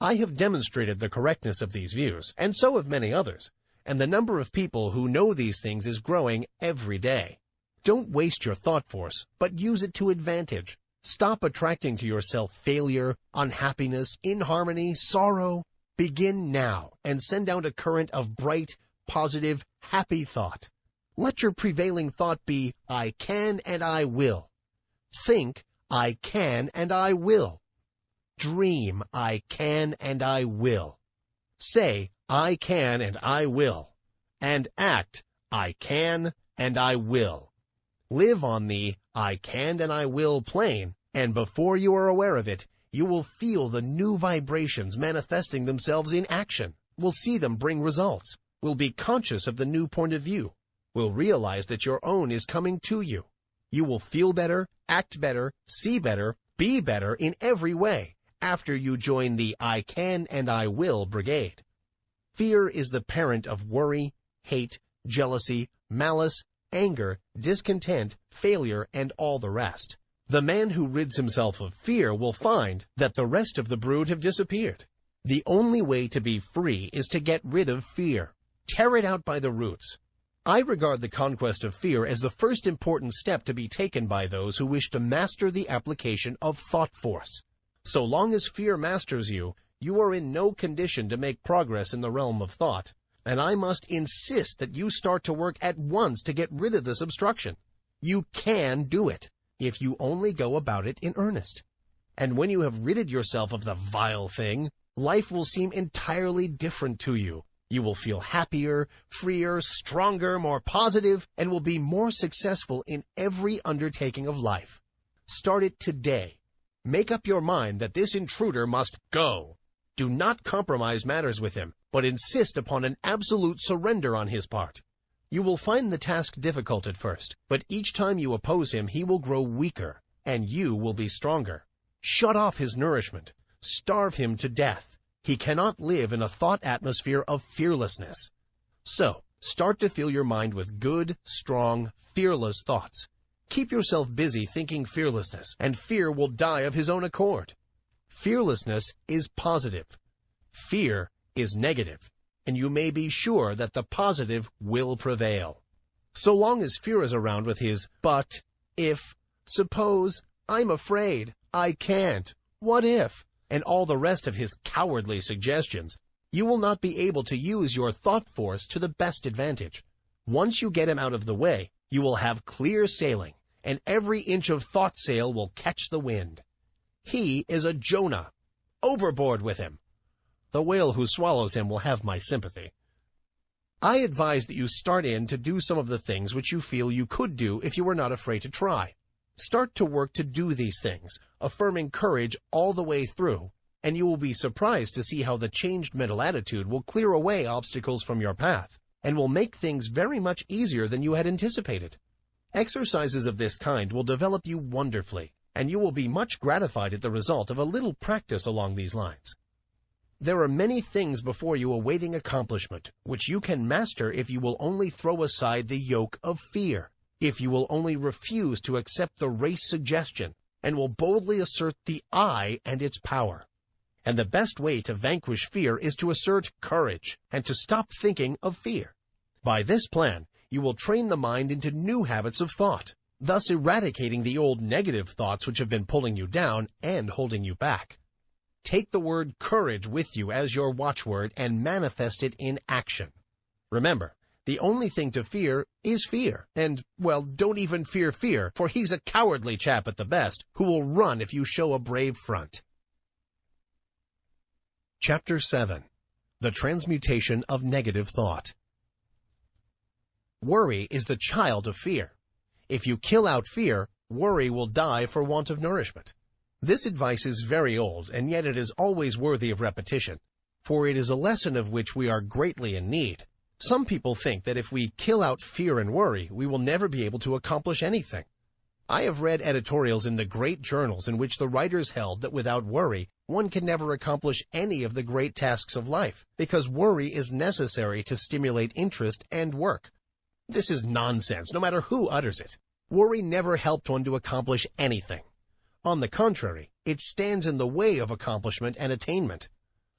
I have demonstrated the correctness of these views, and so have many others, and the number of people who know these things is growing every day. Don't waste your thought force, but use it to advantage. Stop attracting to yourself failure, unhappiness, inharmony, sorrow. Begin now and send out a current of bright, positive, happy thought. Let your prevailing thought be, I can and I will. Think, I can and I will. Dream, I can and I will. Say, I can and I will. And act, I can and I will. Live on the I can and I will plane, and before you are aware of it, you will feel the new vibrations manifesting themselves in action, will see them bring results, will be conscious of the new point of view, will realize that your own is coming to you. You will feel better, act better, see better, be better in every way after you join the I can and I will brigade. Fear is the parent of worry, hate, jealousy, malice, anger, discontent, failure, and all the rest. The man who rids himself of fear will find that the rest of the brood have disappeared. The only way to be free is to get rid of fear. Tear it out by the roots. I regard the conquest of fear as the first important step to be taken by those who wish to master the application of thought force. So long as fear masters you, you are in no condition to make progress in the realm of thought, and I must insist that you start to work at once to get rid of this obstruction. You can do it, if you only go about it in earnest. And when you have ridded yourself of the vile thing, life will seem entirely different to you. You will feel happier, freer, stronger, more positive, and will be more successful in every undertaking of life. Start it today. Make up your mind that this intruder must go. Do not compromise matters with him, but insist upon an absolute surrender on his part. You will find the task difficult at first, but each time you oppose him, he will grow weaker, and you will be stronger. Shut off his nourishment. Starve him to death. He cannot live in a thought atmosphere of fearlessness. So, start to fill your mind with good, strong, fearless thoughts. Keep yourself busy thinking fearlessness, and fear will die of his own accord. Fearlessness is positive. Fear is negative, and you may be sure that the positive will prevail. So long as fear is around with his but, if, suppose, I'm afraid, I can't, what if, and all the rest of his cowardly suggestions, you will not be able to use your thought force to the best advantage. Once you get him out of the way, you will have clear sailing, and every inch of thought sail will catch the wind. He is a Jonah. Overboard with him. The whale who swallows him will have my sympathy. I advise that you start in to do some of the things which you feel you could do if you were not afraid to try. Start to work to do these things, affirming courage all the way through, and you will be surprised to see how the changed mental attitude will clear away obstacles from your path, and will make things very much easier than you had anticipated. Exercises of this kind will develop you wonderfully, and you will be much gratified at the result of a little practice along these lines. There are many things before you awaiting accomplishment, which you can master if you will only throw aside the yoke of fear, if you will only refuse to accept the race suggestion, and will boldly assert the I and its power. And the best way to vanquish fear is to assert courage, and to stop thinking of fear. By this plan, you will train the mind into new habits of thought, thus eradicating the old negative thoughts which have been pulling you down and holding you back. Take the word courage with you as your watchword and manifest it in action. Remember, the only thing to fear is fear. And, well, don't even fear fear, for he's a cowardly chap at the best, who will run if you show a brave front. Chapter 7. The Transmutation of Negative Thought. Worry is the child of fear. If you kill out fear, worry will die for want of nourishment. This advice is very old, and yet it is always worthy of repetition, for it is a lesson of which we are greatly in need. Some people think that if we kill out fear and worry, we will never be able to accomplish anything. I have read editorials in the great journals in which the writers held that without worry, one can never accomplish any of the great tasks of life, because worry is necessary to stimulate interest and work. This is nonsense, no matter who utters it. Worry never helped one to accomplish anything. On the contrary, it stands in the way of accomplishment and attainment.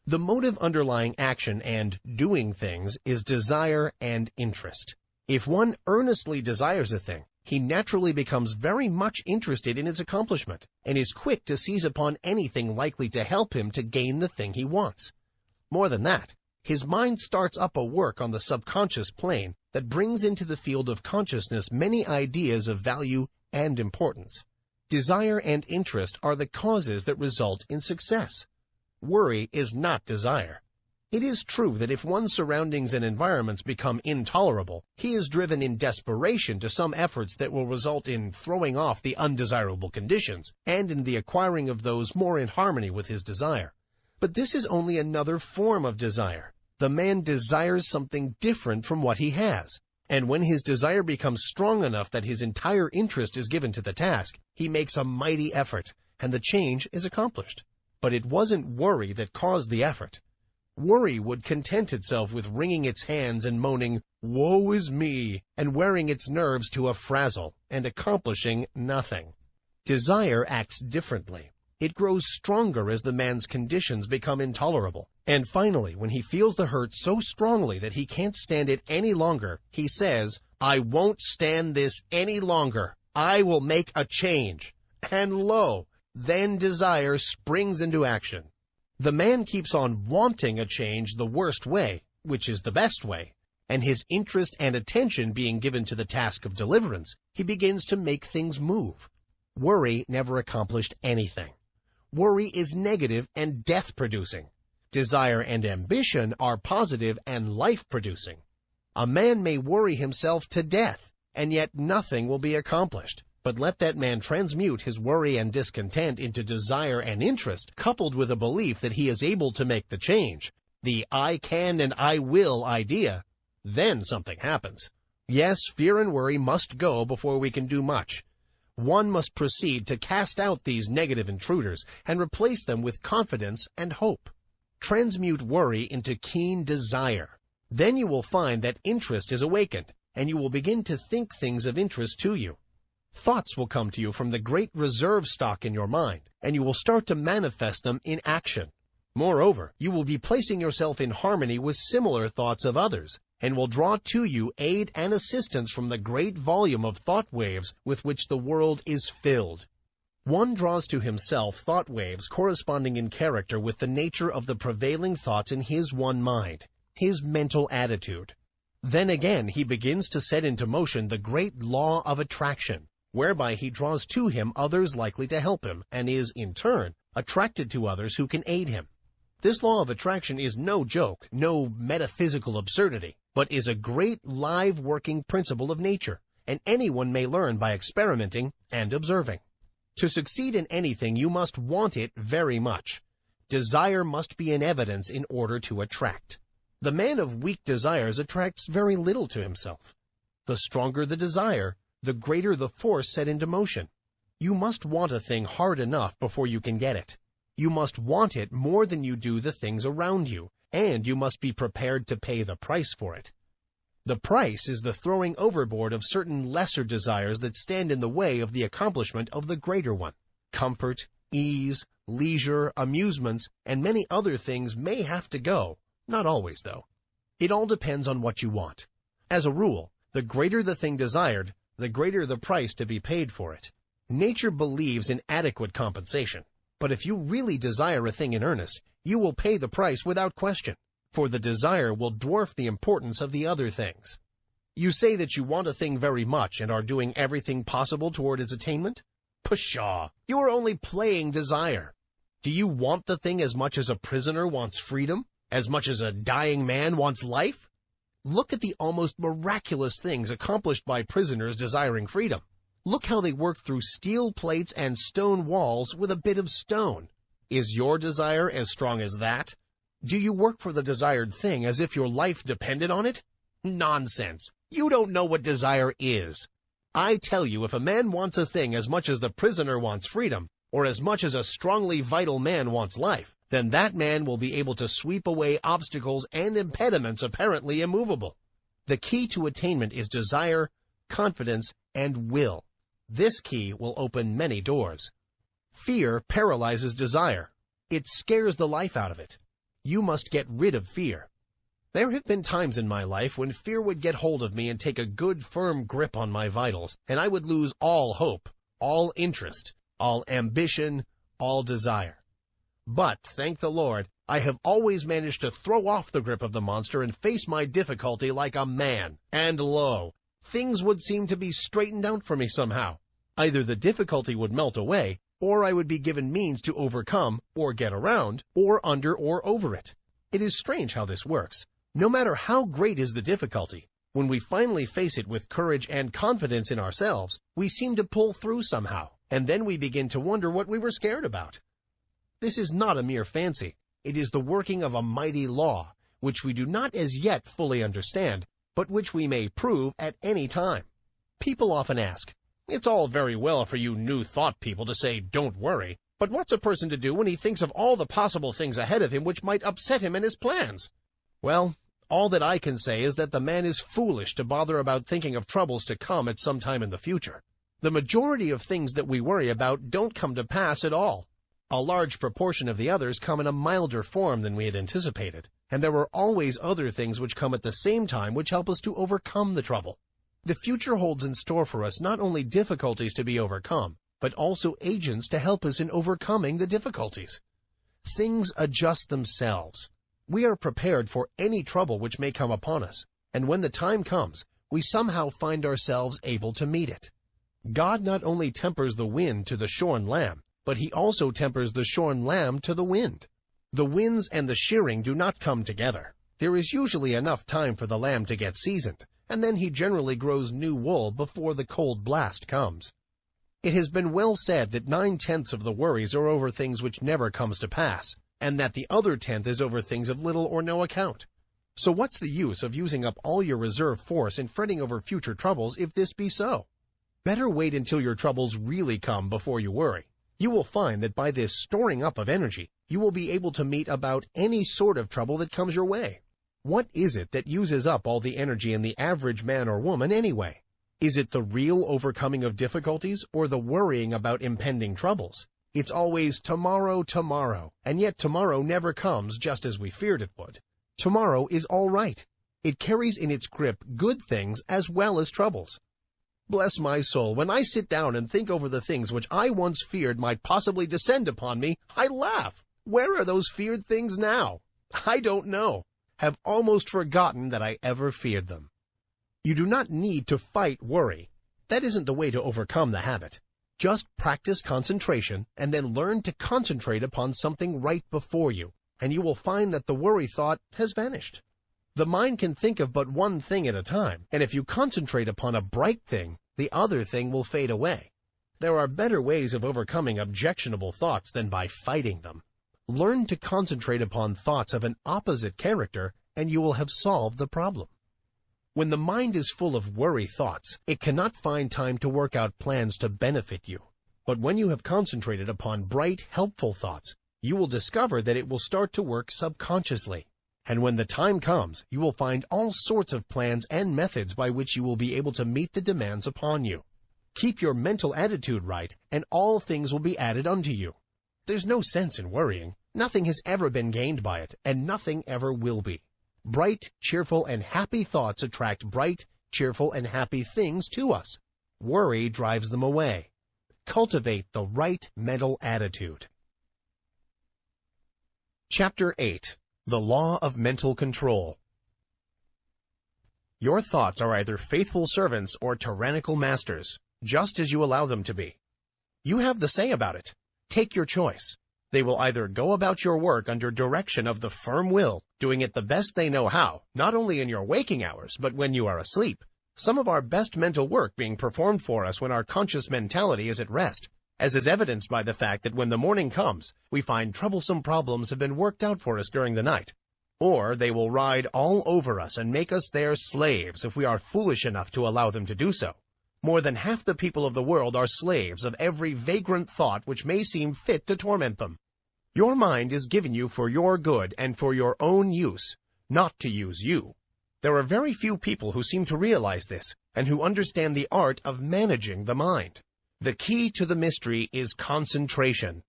The motive underlying action and doing things is desire and interest. If one earnestly desires a thing, he naturally becomes very much interested in its accomplishment, and is quick to seize upon anything likely to help him to gain the thing he wants. More than that, his mind starts up a work on the subconscious plane that brings into the field of consciousness many ideas of value and importance. Desire and interest are the causes that result in success. Worry is not desire. It is true that if one's surroundings and environments become intolerable, he is driven in desperation to some efforts that will result in throwing off the undesirable conditions and in the acquiring of those more in harmony with his desire. But this is only another form of desire. The man desires something different from what he has. And when his desire becomes strong enough that his entire interest is given to the task, he makes a mighty effort, and the change is accomplished. But it wasn't worry that caused the effort. Worry would content itself with wringing its hands and moaning, "Woe is me," and wearing its nerves to a frazzle, and accomplishing nothing. Desire acts differently. It grows stronger as the man's conditions become intolerable. And finally, when he feels the hurt so strongly that he can't stand it any longer, he says, "I won't stand this any longer. I will make a change." And lo, then desire springs into action. The man keeps on wanting a change the worst way, which is the best way, and his interest and attention being given to the task of deliverance, he begins to make things move. Worry never accomplished anything. Worry is negative and death-producing. Desire and ambition are positive and life-producing. A man may worry himself to death, and yet nothing will be accomplished. But let that man transmute his worry and discontent into desire and interest, coupled with a belief that he is able to make the change, the I can and I will idea, then something happens. Yes, fear and worry must go before we can do much. One must proceed to cast out these negative intruders and replace them with confidence and hope. Transmute worry into keen desire. Then you will find that interest is awakened, and you will begin to think things of interest to you. Thoughts will come to you from the great reserve stock in your mind, and you will start to manifest them in action. Moreover, you will be placing yourself in harmony with similar thoughts of others, and will draw to you aid and assistance from the great volume of thought waves with which the world is filled. One draws to himself thought waves corresponding in character with the nature of the prevailing thoughts in his one mind, his mental attitude. Then again he begins to set into motion the great law of attraction, whereby he draws to him others likely to help him, and is, in turn, attracted to others who can aid him. This law of attraction is no joke, no metaphysical absurdity, but is a great live working principle of nature, and anyone may learn by experimenting and observing. To succeed in anything, you must want it very much. Desire must be in evidence in order to attract. The man of weak desires attracts very little to himself. The stronger the desire, the greater the force set into motion. You must want a thing hard enough before you can get it. You must want it more than you do the things around you, and you must be prepared to pay the price for it. The price is the throwing overboard of certain lesser desires that stand in the way of the accomplishment of the greater one. Comfort, ease, leisure, amusements, and many other things may have to go, not always though. It all depends on what you want. As a rule, the greater the thing desired, the greater the price to be paid for it. Nature believes in adequate compensation, but if you really desire a thing in earnest, you will pay the price without question, for the desire will dwarf the importance of the other things. You say that you want a thing very much and are doing everything possible toward its attainment? Pshaw! You are only playing desire. Do you want the thing as much as a prisoner wants freedom? As much as a dying man wants life? Look at the almost miraculous things accomplished by prisoners desiring freedom. Look how they work through steel plates and stone walls with a bit of stone. Is your desire as strong as that? Do you work for the desired thing as if your life depended on it? Nonsense! You don't know what desire is. I tell you, if a man wants a thing as much as the prisoner wants freedom, or as much as a strongly vital man wants life, then that man will be able to sweep away obstacles and impediments apparently immovable. The key to attainment is desire, confidence, and will. This key will open many doors. Fear paralyzes desire. It scares the life out of it. You must get rid of fear. There have been times in my life when fear would get hold of me and take a good firm grip on my vitals, and I would lose all hope, all interest, all ambition, all desire. But, thank the Lord, I have always managed to throw off the grip of the monster and face my difficulty like a man. And lo, things would seem to be straightened out for me somehow. Either the difficulty would melt away, or I would be given means to overcome, or get around, or under or over it. It is strange how this works. No matter how great is the difficulty, when we finally face it with courage and confidence in ourselves, we seem to pull through somehow, and then we begin to wonder what we were scared about. This is not a mere fancy. It is the working of a mighty law, which we do not as yet fully understand, but which we may prove at any time. People often ask, "It's all very well for you New Thought people to say, 'Don't worry,' but what's a person to do when he thinks of all the possible things ahead of him which might upset him and his plans?" Well, all that I can say is that the man is foolish to bother about thinking of troubles to come at some time in the future. The majority of things that we worry about don't come to pass at all. A large proportion of the others come in a milder form than we had anticipated, and there are always other things which come at the same time which help us to overcome the trouble. The future holds in store for us not only difficulties to be overcome, but also agents to help us in overcoming the difficulties. Things adjust themselves. We are prepared for any trouble which may come upon us, and when the time comes, we somehow find ourselves able to meet it. God not only tempers the wind to the shorn lamb, but he also tempers the shorn lamb to the wind. The winds and the shearing do not come together. There is usually enough time for the lamb to get seasoned, and then he generally grows new wool before the cold blast comes. It has been well said that 9/10 of the worries are over things which never comes to pass, and that the other 10th is over things of little or no account. So what's the use of using up all your reserve force and fretting over future troubles if this be so? Better wait until your troubles really come before you worry. You will find that by this storing up of energy, you will be able to meet about any sort of trouble that comes your way. What is it that uses up all the energy in the average man or woman anyway? Is it the real overcoming of difficulties or the worrying about impending troubles? It's always tomorrow, tomorrow, and yet tomorrow never comes just as we feared it would. Tomorrow is all right. It carries in its grip good things as well as troubles. Bless my soul, when I sit down and think over the things which I once feared might possibly descend upon me, I laugh. Where are those feared things now? I don't know. Have almost forgotten that I ever feared them. You do not need to fight worry. That isn't the way to overcome the habit. Just practice concentration and then learn to concentrate upon something right before you, and you will find that the worry thought has vanished. The mind can think of but one thing at a time, and if you concentrate upon a bright thing, the other thing will fade away. There are better ways of overcoming objectionable thoughts than by fighting them. Learn to concentrate upon thoughts of an opposite character, and you will have solved the problem. When the mind is full of worry thoughts, it cannot find time to work out plans to benefit you. But when you have concentrated upon bright, helpful thoughts, you will discover that it will start to work subconsciously. And when the time comes, you will find all sorts of plans and methods by which you will be able to meet the demands upon you. Keep your mental attitude right, and all things will be added unto you. There's no sense in worrying. Nothing has ever been gained by it, and nothing ever will be. Bright, cheerful, and happy thoughts attract bright, cheerful, and happy things to us. Worry drives them away. Cultivate the right mental attitude. Chapter 8. The Law of Mental Control. Your thoughts are either faithful servants or tyrannical masters, just as you allow them to be. You have the say about it. Take your choice. They will either go about your work under direction of the firm will, doing it the best they know how, not only in your waking hours, but when you are asleep. Some of our best mental work being performed for us when our conscious mentality is at rest, as is evidenced by the fact that when the morning comes, we find troublesome problems have been worked out for us during the night. Or they will ride all over us and make us their slaves if we are foolish enough to allow them to do so. More than half the people of the world are slaves of every vagrant thought which may seem fit to torment them. Your mind is given you for your good and for your own use, not to use you. There are very few people who seem to realize this, and who understand the art of managing the mind. The key to the mystery is concentration.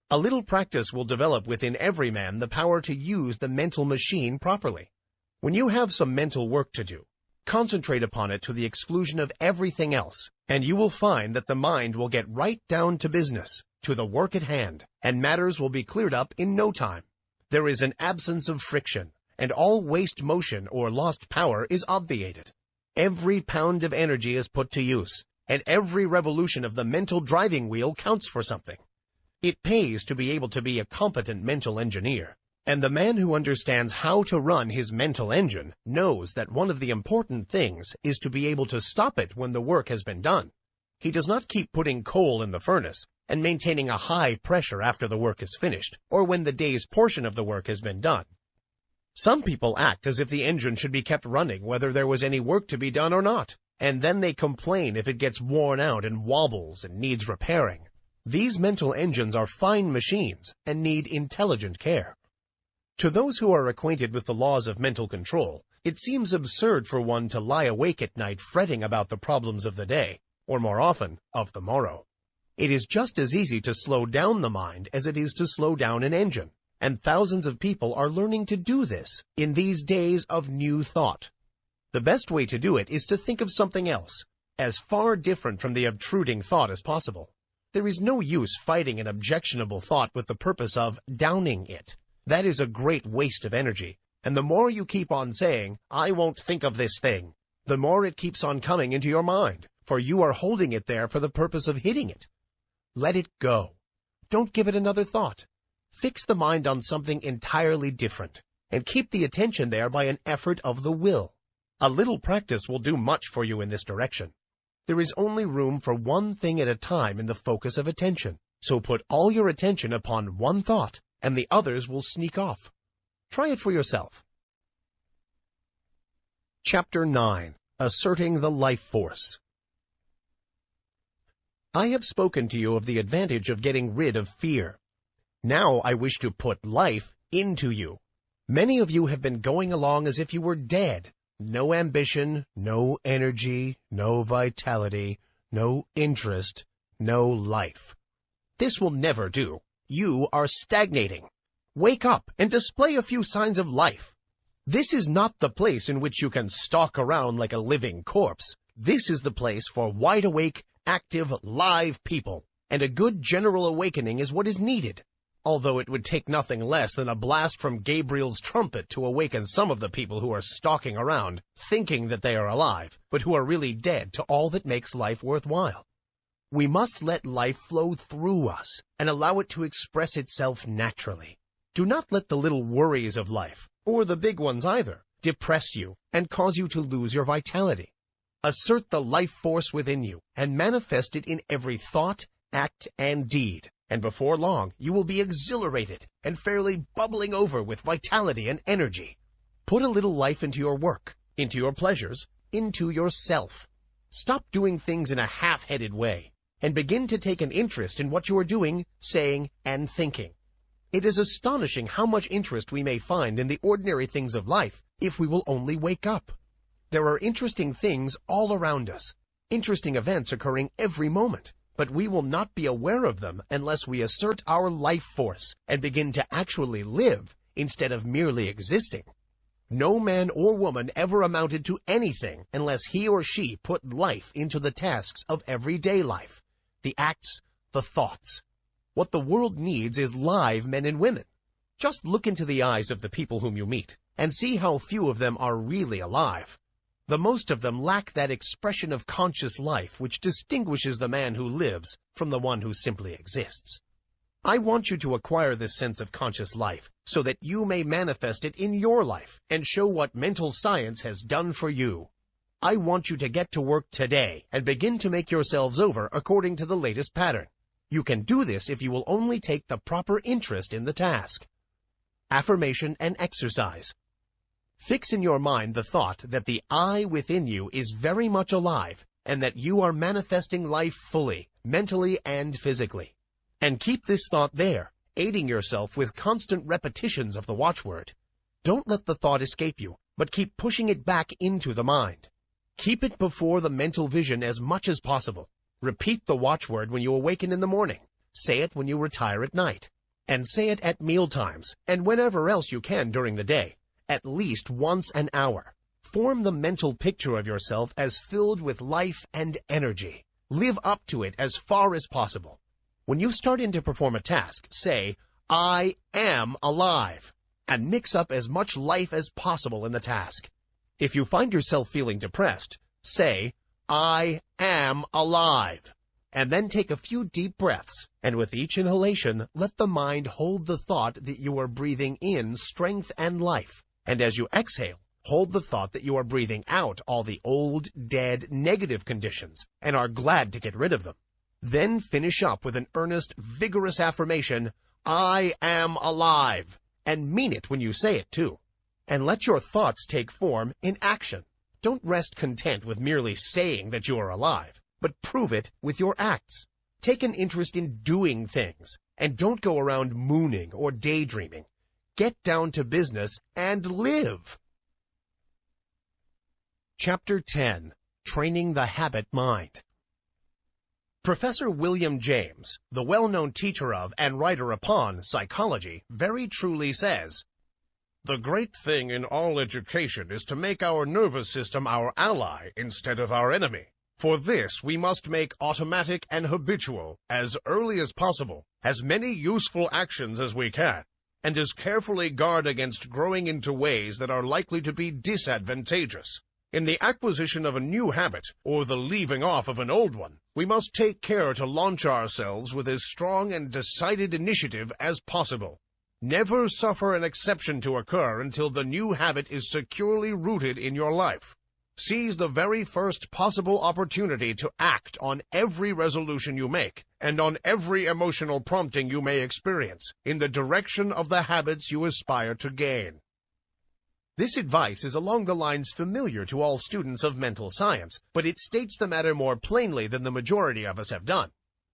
A little practice will develop within every man the power to use the mental machine properly. When you have some mental work to do, concentrate upon it to the exclusion of everything else, and you will find that the mind will get right down to business, to the work at hand, and matters will be cleared up in no time. There is an absence of friction, and all waste motion or lost power is obviated. Every pound of energy is put to use, and every revolution of the mental driving wheel counts for something. It pays to be able to be a competent mental engineer, and the man who understands how to run his mental engine knows that one of the important things is to be able to stop it when the work has been done. He does not keep putting coal in the furnace and maintaining a high pressure after the work is finished, or when the day's portion of the work has been done. Some people act as if the engine should be kept running whether there was any work to be done or not, and then they complain if it gets worn out and wobbles and needs repairing. These mental engines are fine machines and need intelligent care. To those who are acquainted with the laws of mental control, it seems absurd for one to lie awake at night fretting about the problems of the day, or more often, of the morrow. It is just as easy to slow down the mind as it is to slow down an engine. And thousands of people are learning to do this in these days of new thought. The best way to do it is to think of something else, as far different from the obtruding thought as possible. There is no use fighting an objectionable thought with the purpose of downing it. That is a great waste of energy, and the more you keep on saying, "I won't think of this thing," the more it keeps on coming into your mind, for you are holding it there for the purpose of hitting it. Let it go. Don't give it another thought. Fix the mind on something entirely different, and keep the attention there by an effort of the will. A little practice will do much for you in this direction. There is only room for one thing at a time in the focus of attention, so put all your attention upon one thought, and the others will sneak off. Try it for yourself. Chapter 9. Asserting the Life Force. I have spoken to you of the advantage of getting rid of fear. Now I wish to put life into you. Many of you have been going along as if you were dead. No ambition, no energy, no vitality, no interest, no life. This will never do. You are stagnating. Wake up and display a few signs of life. This is not the place in which you can stalk around like a living corpse. This is the place for wide-awake, active, live people. And a good general awakening is what is needed. Although it would take nothing less than a blast from Gabriel's trumpet to awaken some of the people who are stalking around, thinking that they are alive, but who are really dead to all that makes life worthwhile. We must let life flow through us, and allow it to express itself naturally. Do not let the little worries of life, or the big ones either, depress you and cause you to lose your vitality. Assert the life force within you, and manifest it in every thought, act, and deed. And before long, you will be exhilarated and fairly bubbling over with vitality and energy. Put a little life into your work, into your pleasures, into yourself. Stop doing things in a half-headed way, and begin to take an interest in what you are doing, saying, and thinking. It is astonishing how much interest we may find in the ordinary things of life if we will only wake up. There are interesting things all around us, interesting events occurring every moment, but we will not be aware of them unless we assert our life force and begin to actually live instead of merely existing. No man or woman ever amounted to anything unless he or she put life into the tasks of everyday life, the acts, the thoughts. What the world needs is live men and women. Just look into the eyes of the people whom you meet and see how few of them are really alive. The most of them lack that expression of conscious life which distinguishes the man who lives from the one who simply exists. I want you to acquire this sense of conscious life so that you may manifest it in your life and show what mental science has done for you. I want you to get to work today and begin to make yourselves over according to the latest pattern. You can do this if you will only take the proper interest in the task. Affirmation and exercise. Fix in your mind the thought that the I within you is very much alive and that you are manifesting life fully, mentally and physically. And keep this thought there, aiding yourself with constant repetitions of the watchword. Don't let the thought escape you, but keep pushing it back into the mind. Keep it before the mental vision as much as possible. Repeat the watchword when you awaken in the morning. Say it when you retire at night. And say it at mealtimes and whenever else you can during the day. At least once an hour. Form the mental picture of yourself as filled with life and energy. Live up to it as far as possible. When you start in to perform a task, say, I am alive, and mix up as much life as possible in the task. If you find yourself feeling depressed, say, I am alive, and then take a few deep breaths, and with each inhalation, let the mind hold the thought that you are breathing in strength and life. And as you exhale, hold the thought that you are breathing out all the old, dead, negative conditions and are glad to get rid of them. Then finish up with an earnest, vigorous affirmation, I am alive, and mean it when you say it too. And let your thoughts take form in action. Don't rest content with merely saying that you are alive, but prove it with your acts. Take an interest in doing things, and don't go around mooning or daydreaming. Get down to business and live. Chapter 10. Training the Habit Mind. Professor William James, the well-known teacher of and writer upon psychology, very truly says, "The great thing in all education is to make our nervous system our ally instead of our enemy. For this we must make automatic and habitual, as early as possible, as many useful actions as we can, and as carefully guard against growing into ways that are likely to be disadvantageous. In the acquisition of a new habit, or the leaving off of an old one, we must take care to launch ourselves with as strong and decided initiative as possible. Never suffer an exception to occur until the new habit is securely rooted in your life. Seize the very first possible opportunity to act on every resolution you make, and on every emotional prompting you may experience, in the direction of the habits you aspire to gain." This advice is along the lines familiar to all students of mental science, but it states the matter more plainly than the majority of us have done.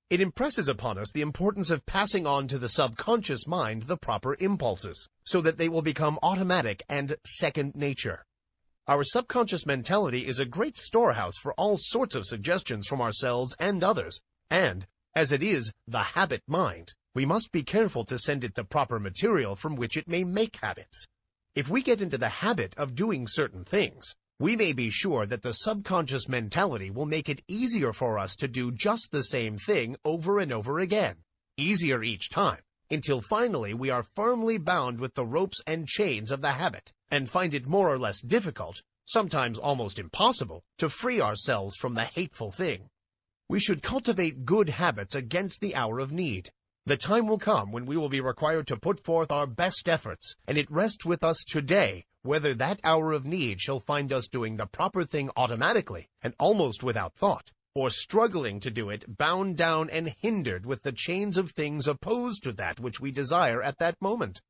It impresses upon us the importance of passing on to the subconscious mind the proper impulses, so that they will become automatic and second nature. Our subconscious mentality is a great storehouse for all sorts of suggestions from ourselves and others, and, as it is the habit mind, we must be careful to send it the proper material from which it may make habits. If we get into the habit of doing certain things, we may be sure that the subconscious mentality will make it easier for us to do just the same thing over and over again, easier each time, until finally we are firmly bound with the ropes and chains of the habit, and find it more or less difficult, sometimes almost impossible, to free ourselves from the hateful thing. We should cultivate good habits against the hour of need. The time will come when we will be required to put forth our best efforts, and it rests with us today whether that hour of need shall find us doing the proper thing automatically and almost without thought, or struggling to do it bound down and hindered with the chains of things opposed to that which we desire at that moment.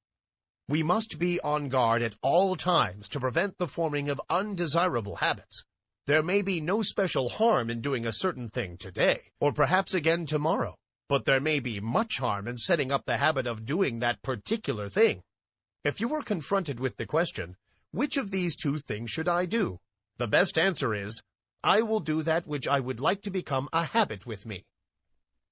We must be on guard at all times to prevent the forming of undesirable habits. There may be no special harm in doing a certain thing today, or perhaps again tomorrow, but there may be much harm in setting up the habit of doing that particular thing. If you were confronted with the question, which of these two things should I do? The best answer is, I will do that which I would like to become a habit with me.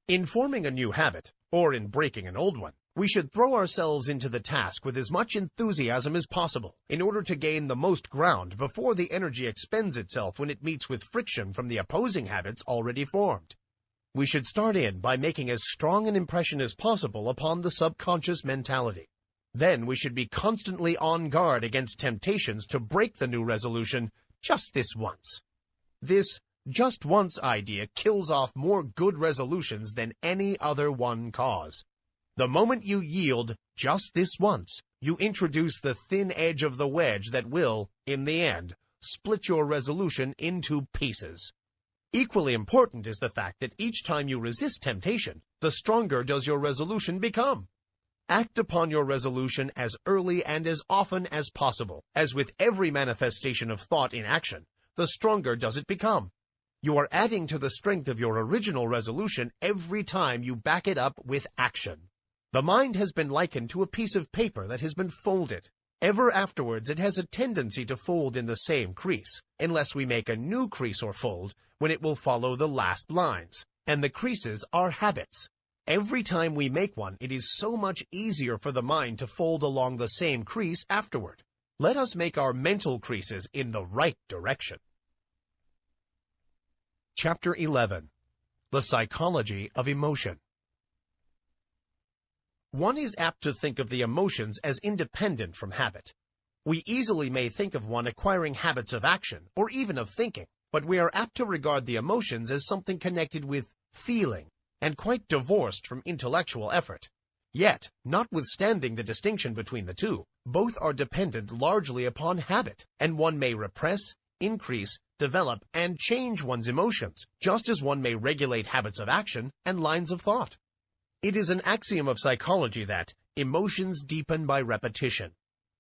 In forming a new habit, or in breaking an old one, we should throw ourselves into the task with as much enthusiasm as possible in order to gain the most ground before the energy expends itself when it meets with friction from the opposing habits already formed. We should start in by making as strong an impression as possible upon the subconscious mentality. Then we should be constantly on guard against temptations to break the new resolution just this once. This just once idea kills off more good resolutions than any other one cause. The moment you yield just this once, you introduce the thin edge of the wedge that will, in the end, split your resolution into pieces. Equally important is the fact that each time you resist temptation, the stronger does your resolution become. Act upon your resolution as early and as often as possible, as with every manifestation of thought in action, the stronger does it become. You are adding to the strength of your original resolution every time you back it up with action. The mind has been likened to a piece of paper that has been folded. Ever afterwards it has a tendency to fold in the same crease, unless we make a new crease or fold, when it will follow the last lines. And the creases are habits. Every time we make one, it is so much easier for the mind to fold along the same crease afterward. Let us make our mental creases in the right direction. Chapter 11. The Psychology of Emotion. One is apt to think of the emotions as independent from habit. We easily may think of one acquiring habits of action, or even of thinking, but we are apt to regard the emotions as something connected with feeling, and quite divorced from intellectual effort. Yet, notwithstanding the distinction between the two, both are dependent largely upon habit, and one may repress, increase, develop, and change one's emotions, just as one may regulate habits of action and lines of thought. It is an axiom of psychology that emotions deepen by repetition.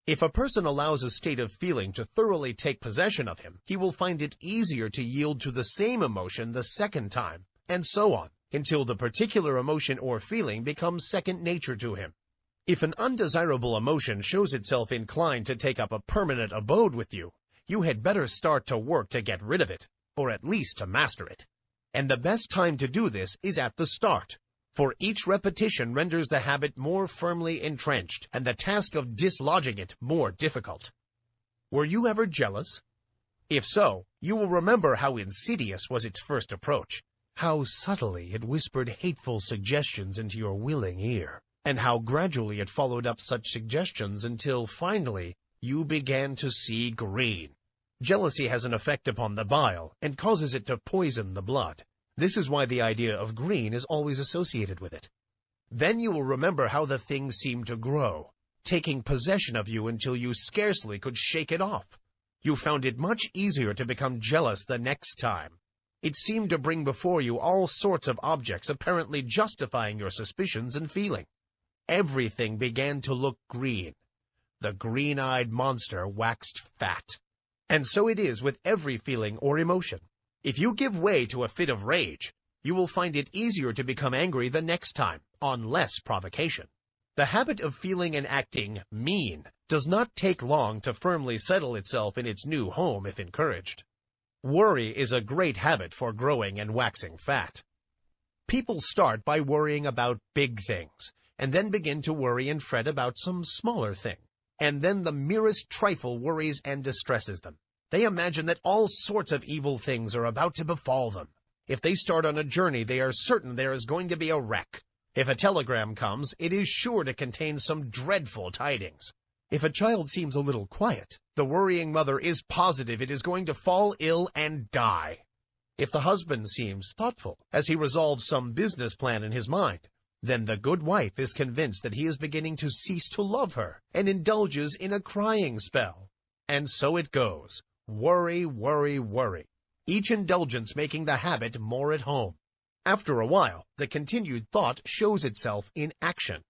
If a person allows a state of feeling to thoroughly take possession of him, he will find it easier to yield to the same emotion the second time, and so on, until the particular emotion or feeling becomes second nature to him. If an undesirable emotion shows itself inclined to take up a permanent abode with you, you had better start to work to get rid of it, or at least to master it. And the best time to do this is at the start, for each repetition renders the habit more firmly entrenched, and the task of dislodging it more difficult. Were you ever jealous? If so, you will remember how insidious was its first approach, how subtly it whispered hateful suggestions into your willing ear, and how gradually it followed up such suggestions until, finally, you began to see green. Jealousy has an effect upon the bile, and causes it to poison the blood. This is why the idea of green is always associated with it. Then you will remember how the thing seemed to grow, taking possession of you until you scarcely could shake it off. You found it much easier to become jealous the next time. It seemed to bring before you all sorts of objects apparently justifying your suspicions and feeling. Everything began to look green. The green-eyed monster waxed fat. And so it is with every feeling or emotion. If you give way to a fit of rage, you will find it easier to become angry the next time, on less provocation. The habit of feeling and acting mean does not take long to firmly settle itself in its new home if encouraged. Worry is a great habit for growing and waxing fat. People start by worrying about big things, and then begin to worry and fret about some smaller thing. And then the merest trifle worries and distresses them. They imagine that all sorts of evil things are about to befall them. If they start on a journey, they are certain there is going to be a wreck. If a telegram comes, it is sure to contain some dreadful tidings. If a child seems a little quiet, the worrying mother is positive it is going to fall ill and die. If the husband seems thoughtful, as he resolves some business plan in his mind, then the good wife is convinced that he is beginning to cease to love her, and indulges in a crying spell. And so it goes. Worry, worry, worry. Each indulgence making the habit more at home. After a while, the continued thought shows itself in action.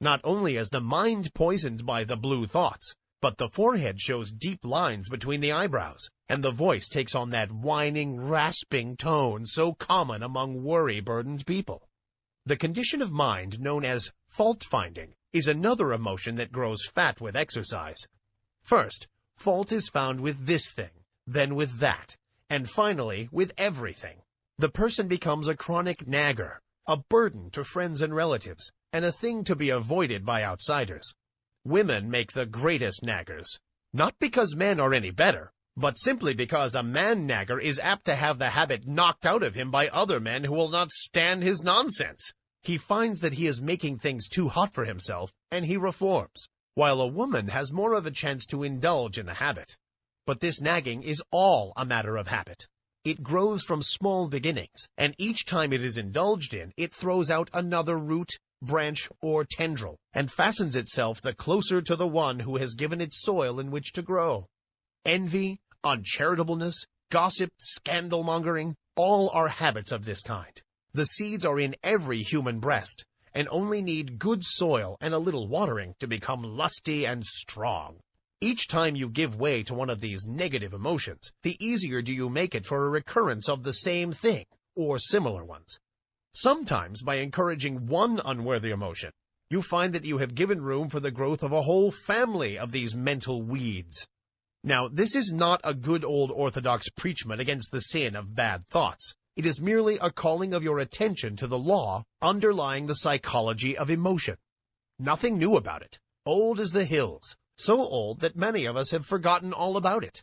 Not only is the mind poisoned by the blue thoughts, but the forehead shows deep lines between the eyebrows, and the voice takes on that whining, rasping tone so common among worry-burdened people. The condition of mind known as fault-finding is another emotion that grows fat with exercise. First, fault is found with this thing, then with that, and finally with everything. The person becomes a chronic nagger, a burden to friends and relatives, and a thing to be avoided by outsiders. Women make the greatest naggers, not because men are any better, but simply because a man-nagger is apt to have the habit knocked out of him by other men who will not stand his nonsense. He finds that he is making things too hot for himself, and he reforms, while a woman has more of a chance to indulge in the habit. But this nagging is all a matter of habit. It grows from small beginnings, and each time it is indulged in, it throws out another root, branch, or tendril, and fastens itself the closer to the one who has given it soil in which to grow. Envy, uncharitableness, gossip, scandal-mongering, all are habits of this kind. The seeds are in every human breast, and only need good soil and a little watering to become lusty and strong. Each time you give way to one of these negative emotions, the easier do you make it for a recurrence of the same thing, or similar ones. Sometimes, by encouraging one unworthy emotion, you find that you have given room for the growth of a whole family of these mental weeds. Now, this is not a good old orthodox preachment against the sin of bad thoughts. It is merely a calling of your attention to the law underlying the psychology of emotion. Nothing new about it. Old as the hills, so old that many of us have forgotten all about it.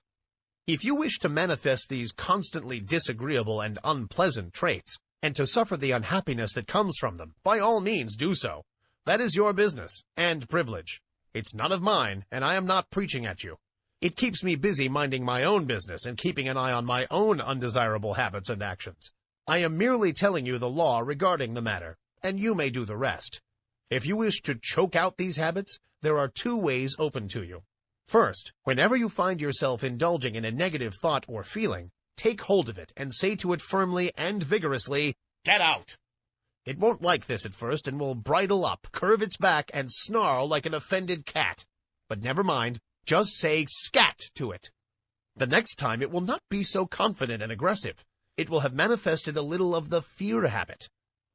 If you wish to manifest these constantly disagreeable and unpleasant traits, and to suffer the unhappiness that comes from them, by all means do so. That is your business and privilege. It's none of mine, and I am not preaching at you. It keeps me busy minding my own business and keeping an eye on my own undesirable habits and actions. I am merely telling you the law regarding the matter, and you may do the rest. If you wish to choke out these habits, there are two ways open to you. First, whenever you find yourself indulging in a negative thought or feeling, take hold of it and say to it firmly and vigorously, "Get out!" It won't like this at first and will bridle up, curve its back, and snarl like an offended cat. But never mind. Just say "scat" to it. The next time it will not be so confident and aggressive. It will have manifested a little of the fear habit.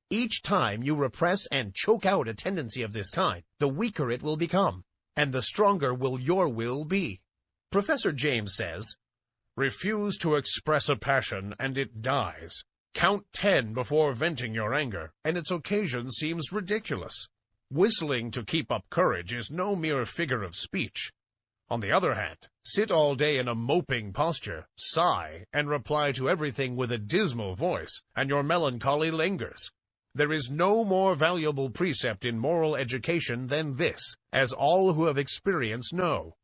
Each time you repress and choke out a tendency of this kind, the weaker it will become, and the stronger will your will be. Professor James says, "Refuse to express a passion and it dies. Count 10 before venting your anger, and its occasion seems ridiculous. Whistling to keep up courage is no mere figure of speech. On the other hand, sit all day in a moping posture, sigh, and reply to everything with a dismal voice, and your melancholy lingers. There is no more valuable precept in moral education than this, as all who have experience know.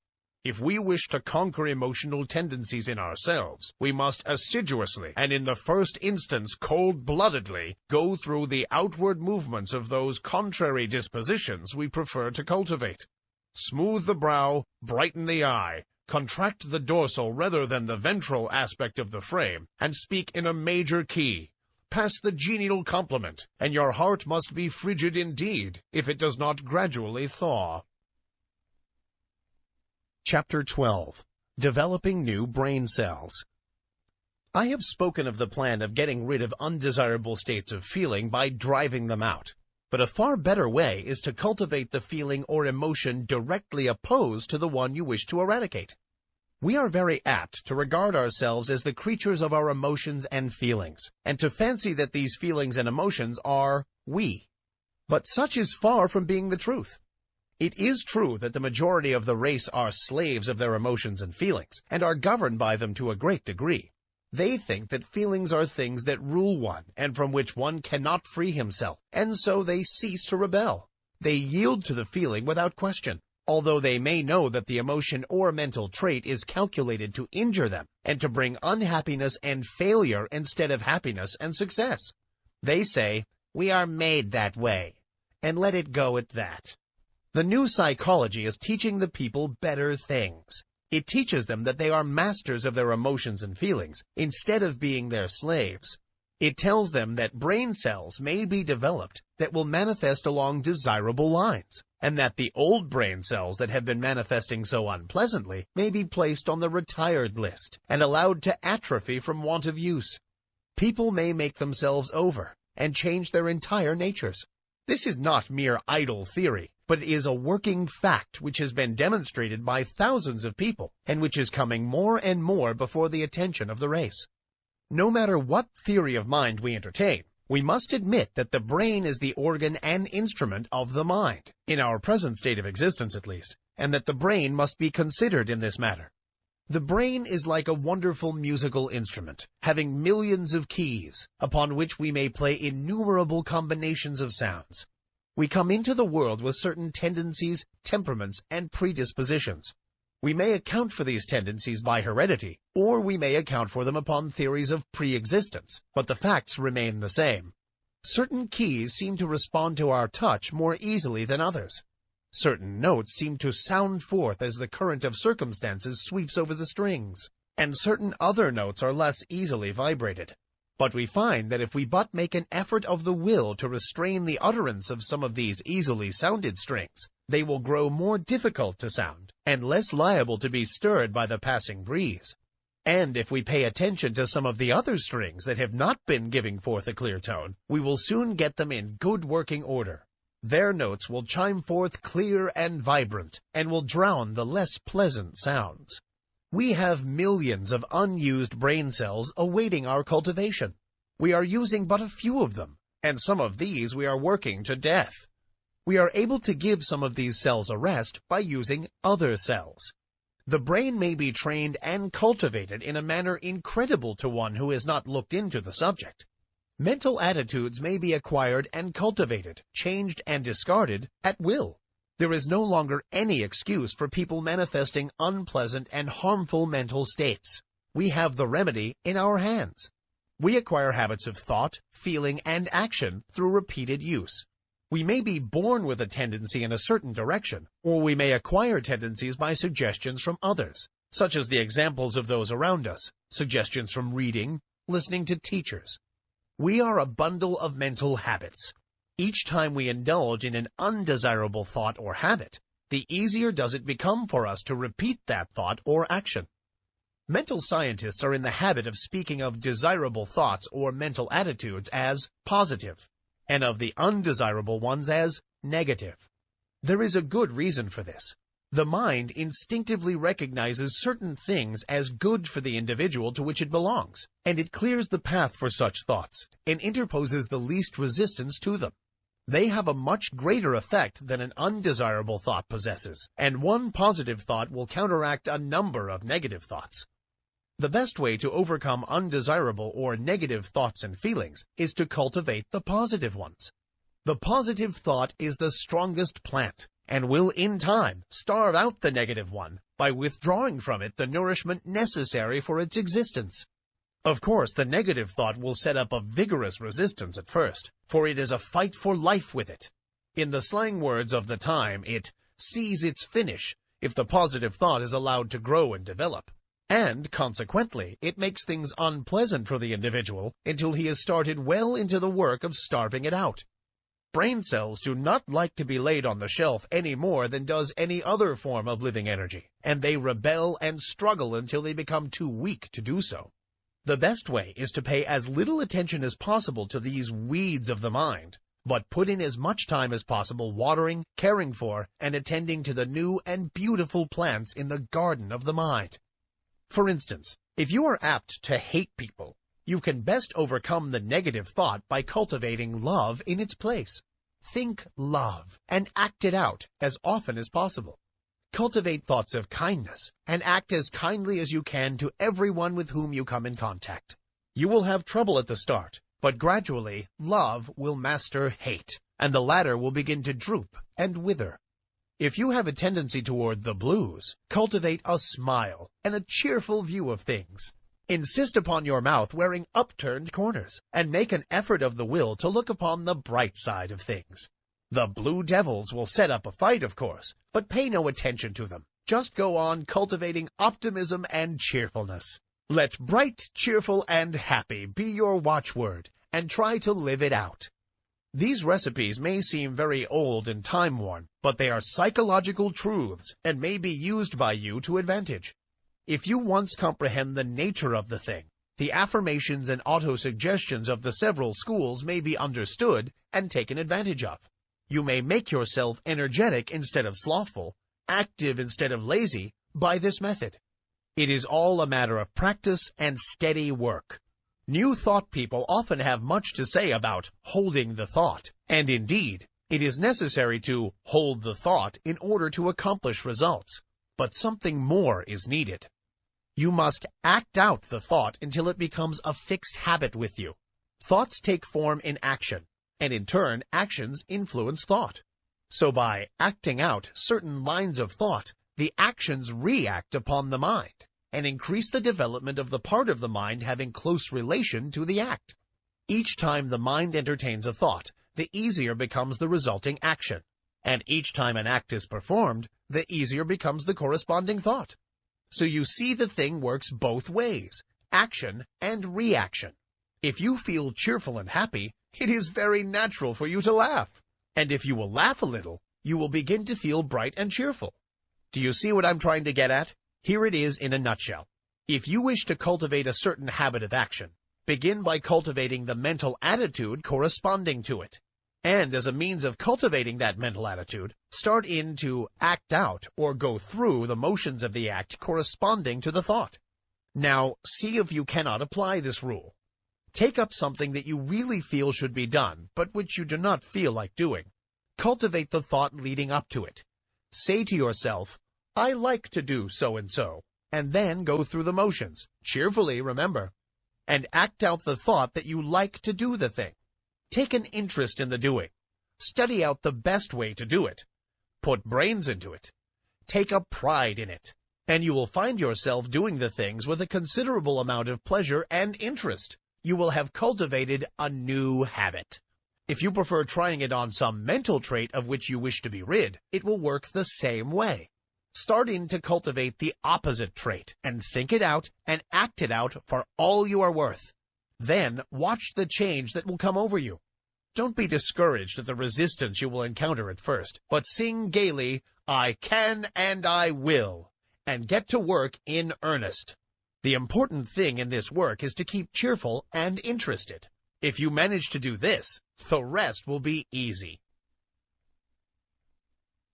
If we wish to conquer emotional tendencies in ourselves, we must assiduously, and in the first instance cold-bloodedly, go through the outward movements of those contrary dispositions we prefer to cultivate. Smooth the brow, brighten the eye, contract the dorsal rather than the ventral aspect of the frame, and speak in a major key. Pass the genial compliment, and your heart must be frigid indeed, if it does not gradually thaw. Chapter 12. Developing New Brain Cells. I have spoken of the plan of getting rid of undesirable states of feeling by driving them out. But a far better way is to cultivate the feeling or emotion directly opposed to the one you wish to eradicate. We are very apt to regard ourselves as the creatures of our emotions and feelings, and to fancy that these feelings and emotions are we. But such is far from being the truth. It is true that the majority of the race are slaves of their emotions and feelings, and are governed by them to a great degree. They think that feelings are things that rule one, and from which one cannot free himself, and so they cease to rebel. They yield to the feeling without question, although they may know that the emotion or mental trait is calculated to injure them, and to bring unhappiness and failure instead of happiness and success. They say, "We are made that way," and let it go at that. The new psychology is teaching the people better things. It teaches them that they are masters of their emotions and feelings, instead of being their slaves. It tells them that brain cells may be developed that will manifest along desirable lines, and that the old brain cells that have been manifesting so unpleasantly may be placed on the retired list and allowed to atrophy from want of use. People may make themselves over, and change their entire natures. This is not mere idle theory, but is a working fact which has been demonstrated by thousands of people and which is coming more and more before the attention of the race. No matter what theory of mind we entertain, we must admit that the brain is the organ and instrument of the mind, in our present state of existence at least, and that the brain must be considered in this matter. The brain is like a wonderful musical instrument, having millions of keys, upon which we may play innumerable combinations of sounds. We come into the world with certain tendencies, temperaments, and predispositions. We may account for these tendencies by heredity, or we may account for them upon theories of pre-existence, but the facts remain the same. Certain keys seem to respond to our touch more easily than others. Certain notes seem to sound forth as the current of circumstances sweeps over the strings, and certain other notes are less easily vibrated. But we find that if we but make an effort of the will to restrain the utterance of some of these easily sounded strings, they will grow more difficult to sound, and less liable to be stirred by the passing breeze. And if we pay attention to some of the other strings that have not been giving forth a clear tone, we will soon get them in good working order. Their notes will chime forth clear and vibrant, and will drown the less pleasant sounds. We have millions of unused brain cells awaiting our cultivation. We are using but a few of them, and some of these we are working to death. We are able to give some of these cells a rest by using other cells. The brain may be trained and cultivated in a manner incredible to one who has not looked into the subject. Mental attitudes may be acquired and cultivated, changed and discarded at will. There is no longer any excuse for people manifesting unpleasant and harmful mental states. We have the remedy in our hands. We acquire habits of thought, feeling, and action through repeated use. We may be born with a tendency in a certain direction, or we may acquire tendencies by suggestions from others, such as the examples of those around us, suggestions from reading, listening to teachers. We are a bundle of mental habits. Each time we indulge in an undesirable thought or habit, the easier does it become for us to repeat that thought or action. Mental scientists are in the habit of speaking of desirable thoughts or mental attitudes as positive, and of the undesirable ones as negative. There is a good reason for this. The mind instinctively recognizes certain things as good for the individual to which it belongs, and it clears the path for such thoughts, and interposes the least resistance to them. They have a much greater effect than an undesirable thought possesses, and one positive thought will counteract a number of negative thoughts. The best way to overcome undesirable or negative thoughts and feelings is to cultivate the positive ones. The positive thought is the strongest plant, and will in time starve out the negative one by withdrawing from it the nourishment necessary for its existence. Of course, the negative thought will set up a vigorous resistance at first, for it is a fight for life with it. In the slang words of the time, it sees its finish if the positive thought is allowed to grow and develop. And, consequently, it makes things unpleasant for the individual until he has started well into the work of starving it out. Brain cells do not like to be laid on the shelf any more than does any other form of living energy, and they rebel and struggle until they become too weak to do so. The best way is to pay as little attention as possible to these weeds of the mind, but put in as much time as possible watering, caring for, and attending to the new and beautiful plants in the garden of the mind. For instance, if you are apt to hate people, you can best overcome the negative thought by cultivating love in its place. Think love and act it out as often as possible. Cultivate thoughts of kindness and act as kindly as you can to everyone with whom you come in contact. You will have trouble at the start, but gradually love will master hate, and the latter will begin to droop and wither. If you have a tendency toward the blues, cultivate a smile and a cheerful view of things. Insist upon your mouth wearing upturned corners, and make an effort of the will to look upon the bright side of things. The blue devils will set up a fight, of course, but pay no attention to them. Just go on cultivating optimism and cheerfulness. Let bright, cheerful, and happy be your watchword, and try to live it out. These recipes may seem very old and time-worn, but they are psychological truths and may be used by you to advantage. If you once comprehend the nature of the thing, The affirmations and autosuggestions of the several schools may be understood and taken advantage of. You may make yourself energetic instead of slothful, active instead of lazy, by this method. It is all a matter of practice and steady work. New thought people often have much to say about holding the thought, and indeed, it is necessary to hold the thought in order to accomplish results. But something more is needed. You must act out the thought until it becomes a fixed habit with you. Thoughts take form in action, and in turn, actions influence thought. So by acting out certain lines of thought, the actions react upon the mind and increase the development of the part of the mind having close relation to the act. Each time the mind entertains a thought, the easier becomes the resulting action, and each time an act is performed, the easier becomes the corresponding thought. So you see, the thing works both ways, action and reaction. If you feel cheerful and happy, it is very natural for you to laugh. And if you will laugh a little, you will begin to feel bright and cheerful. Do you see what I'm trying to get at? Here it is in a nutshell. If you wish to cultivate a certain habit of action, begin by cultivating the mental attitude corresponding to it. And as a means of cultivating that mental attitude, start in to act out or go through the motions of the act corresponding to the thought. Now, see if you cannot apply this rule. Take up something that you really feel should be done, but which you do not feel like doing. Cultivate the thought leading up to it. Say to yourself, I like to do so and so, and then go through the motions, cheerfully, remember, and act out the thought that you like to do the thing. Take an interest in the doing. Study out the best way to do it. Put brains into it. Take a pride in it, and you will find yourself doing the things with a considerable amount of pleasure and interest. You will have cultivated a new habit. If you prefer trying it on some mental trait of which you wish to be rid, it will work the same way. Start in to cultivate the opposite trait, and think it out and act it out for all you are worth. Then watch the change that will come over you. Don't be discouraged at the resistance you will encounter at first, but sing gaily, I can and I will, and get to work in earnest. The important thing in this work is to keep cheerful and interested. If you manage to do this, the rest will be easy.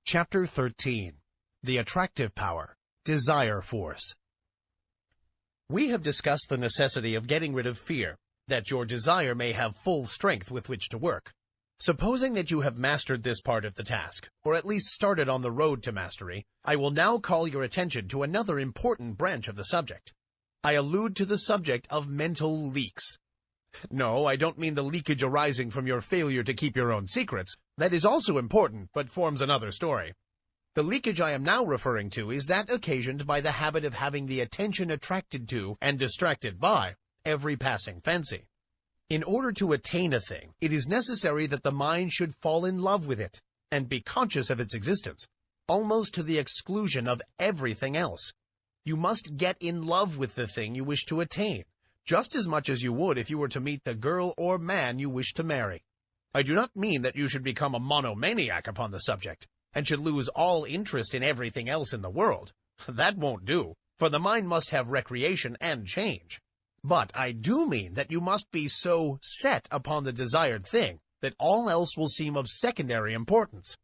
Chapter 13. The Attractive Power, Desire Force. We have discussed the necessity of getting rid of fear, that your desire may have full strength with which to work. Supposing that you have mastered this part of the task, or at least started on the road to mastery, I will now call your attention to another important branch of the subject. I allude to the subject of mental leaks. No, I don't mean the leakage arising from your failure to keep your own secrets. That is also important, but forms another story. The leakage I am now referring to is that occasioned by the habit of having the attention attracted to and distracted by every passing fancy. In order to attain a thing, it is necessary that the mind should fall in love with it and be conscious of its existence, almost to the exclusion of everything else. You must get in love with the thing you wish to attain, just as much as you would if you were to meet the girl or man you wish to marry. I do not mean that you should become a monomaniac upon the subject, and should lose all interest in everything else in the world. That won't do, for the mind must have recreation and change. But I do mean that you must be so set upon the desired thing that all else will seem of secondary importance.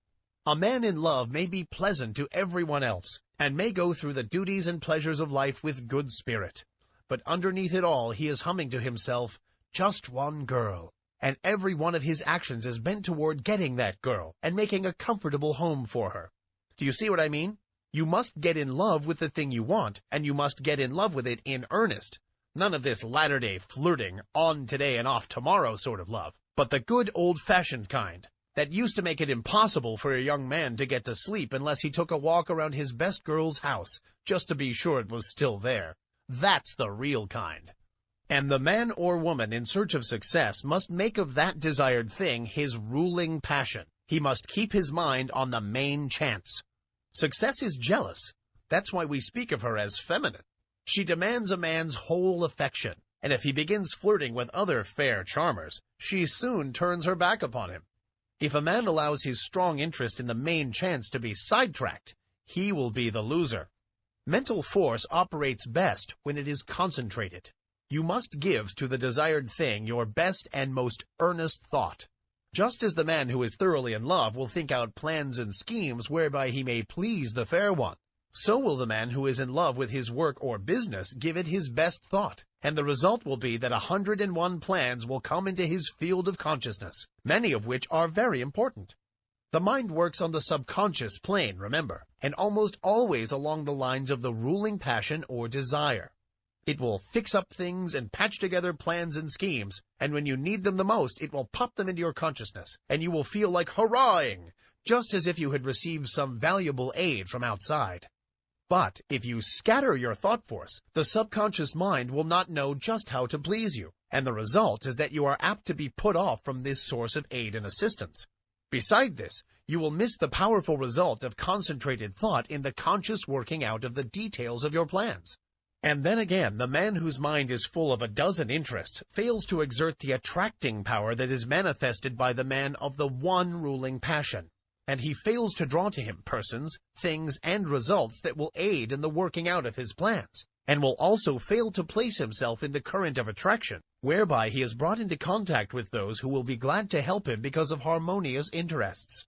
A man in love may be pleasant to everyone else, and may go through the duties and pleasures of life with good spirit. But underneath it all he is humming to himself, just one girl, and every one of his actions is bent toward getting that girl and making a comfortable home for her. Do you see what I mean? You must get in love with the thing you want, and you must get in love with it in earnest. None of this latter-day flirting, on today and off tomorrow sort of love, but the good old-fashioned kind, that used to make it impossible for a young man to get to sleep unless he took a walk around his best girl's house, just to be sure it was still there. That's the real kind. And the man or woman in search of success must make of that desired thing his ruling passion. He must keep his mind on the main chance. Success is jealous. That's why we speak of her as feminine. She demands a man's whole affection, and if he begins flirting with other fair charmers, she soon turns her back upon him. If a man allows his strong interest in the main chance to be sidetracked, he will be the loser. Mental force operates best when it is concentrated. You must give to the desired thing your best and most earnest thought. Just as the man who is thoroughly in love will think out plans and schemes whereby he may please the fair one, so will the man who is in love with his work or business give it his best thought, and the result will be that 101 plans will come into his field of consciousness, many of which are very important. The mind works on the subconscious plane, remember, and almost always along the lines of the ruling passion or desire. It will fix up things and patch together plans and schemes, and when you need them the most, it will pop them into your consciousness, and you will feel like hurrahing, just as if you had received some valuable aid from outside. But if you scatter your thought force, the subconscious mind will not know just how to please you, and the result is that you are apt to be put off from this source of aid and assistance. Beside this, you will miss the powerful result of concentrated thought in the conscious working out of the details of your plans. And then again, the man whose mind is full of a dozen interests fails to exert the attracting power that is manifested by the man of the one ruling passion, and he fails to draw to him persons, things, and results that will aid in the working out of his plans, and will also fail to place himself in the current of attraction, whereby he is brought into contact with those who will be glad to help him because of harmonious interests.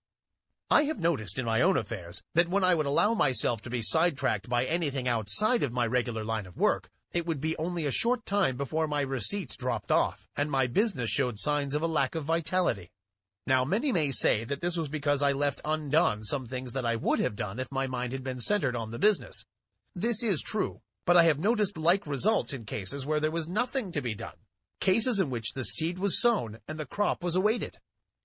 I have noticed in my own affairs that when I would allow myself to be sidetracked by anything outside of my regular line of work, it would be only a short time before my receipts dropped off, and my business showed signs of a lack of vitality. Now, many may say that this was because I left undone some things that I would have done if my mind had been centered on the business. This is true, but I have noticed like results in cases where there was nothing to be done, cases in which the seed was sown and the crop was awaited.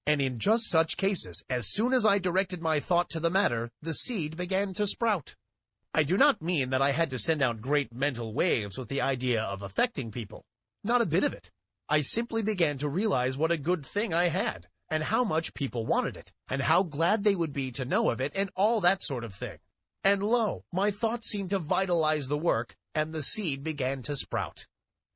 And in just such cases, as soon as I directed my thought to the matter, the seed began to sprout. I do not mean that I had to send out great mental waves with the idea of affecting people. Not a bit of it. I simply began to realize what a good thing I had, and how much people wanted it, and how glad they would be to know of it, and all that sort of thing. And lo, my thoughts seemed to vitalize the work, and the seed began to sprout.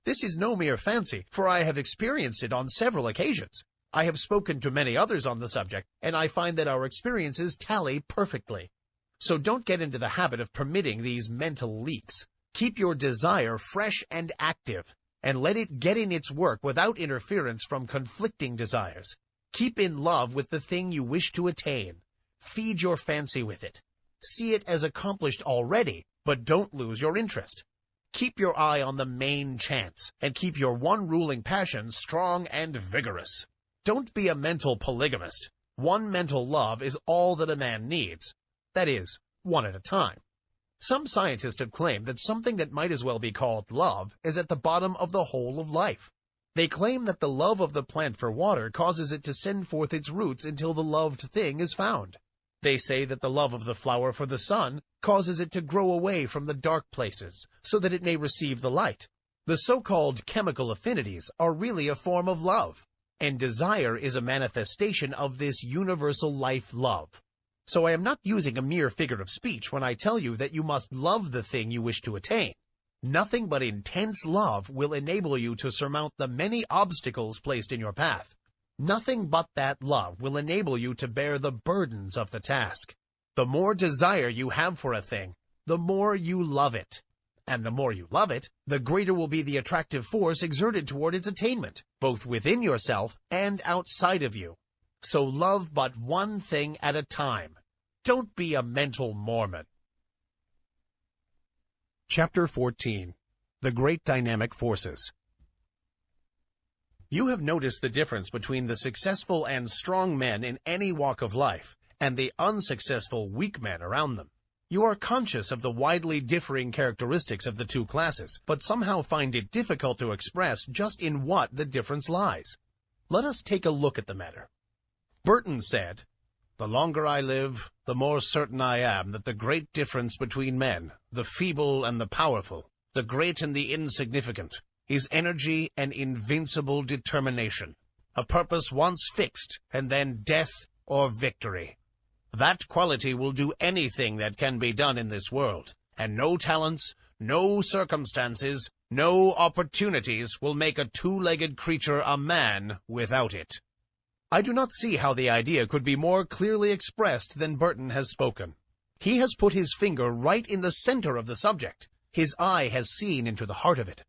This is no mere fancy, for I have experienced it on several occasions. I have spoken to many others on the subject, and I find that our experiences tally perfectly. So don't get into the habit of permitting these mental leaks. Keep your desire fresh and active, and let it get in its work without interference from conflicting desires. Keep in love with the thing you wish to attain. Feed your fancy with it. See it as accomplished already, but don't lose your interest. Keep your eye on the main chance, and keep your one ruling passion strong and vigorous. Don't be a mental polygamist. One mental love is all that a man needs. That is, one at a time. Some scientists have claimed that something that might as well be called love is at the bottom of the whole of life. They claim that the love of the plant for water causes it to send forth its roots until the loved thing is found. They say that the love of the flower for the sun causes it to grow away from the dark places so that it may receive the light. The so-called chemical affinities are really a form of love, and desire is a manifestation of this universal life love. So I am not using a mere figure of speech when I tell you that you must love the thing you wish to attain. Nothing but intense love will enable you to surmount the many obstacles placed in your path. Nothing but that love will enable you to bear the burdens of the task. The more desire you have for a thing, the more you love it. And the more you love it, the greater will be the attractive force exerted toward its attainment, both within yourself and outside of you. So love but one thing at a time. Don't be a mental Mormon. Chapter 14. The Great Dynamic Forces. You have noticed the difference between the successful and strong men in any walk of life and the unsuccessful weak men around them. You are conscious of the widely differing characteristics of the two classes, but somehow find it difficult to express just in what the difference lies. Let us take a look at the matter. Burton said, "The longer I live, the more certain I am that the great difference between men, the feeble and the powerful, the great and the insignificant, is energy and invincible determination, a purpose once fixed, and then death or victory. That quality will do anything that can be done in this world, and no talents, no circumstances, no opportunities will make a two-legged creature a man without it." I do not see how the idea could be more clearly expressed than Burton has spoken. He has put his finger right in the center of the subject. His eye has seen into the heart of it.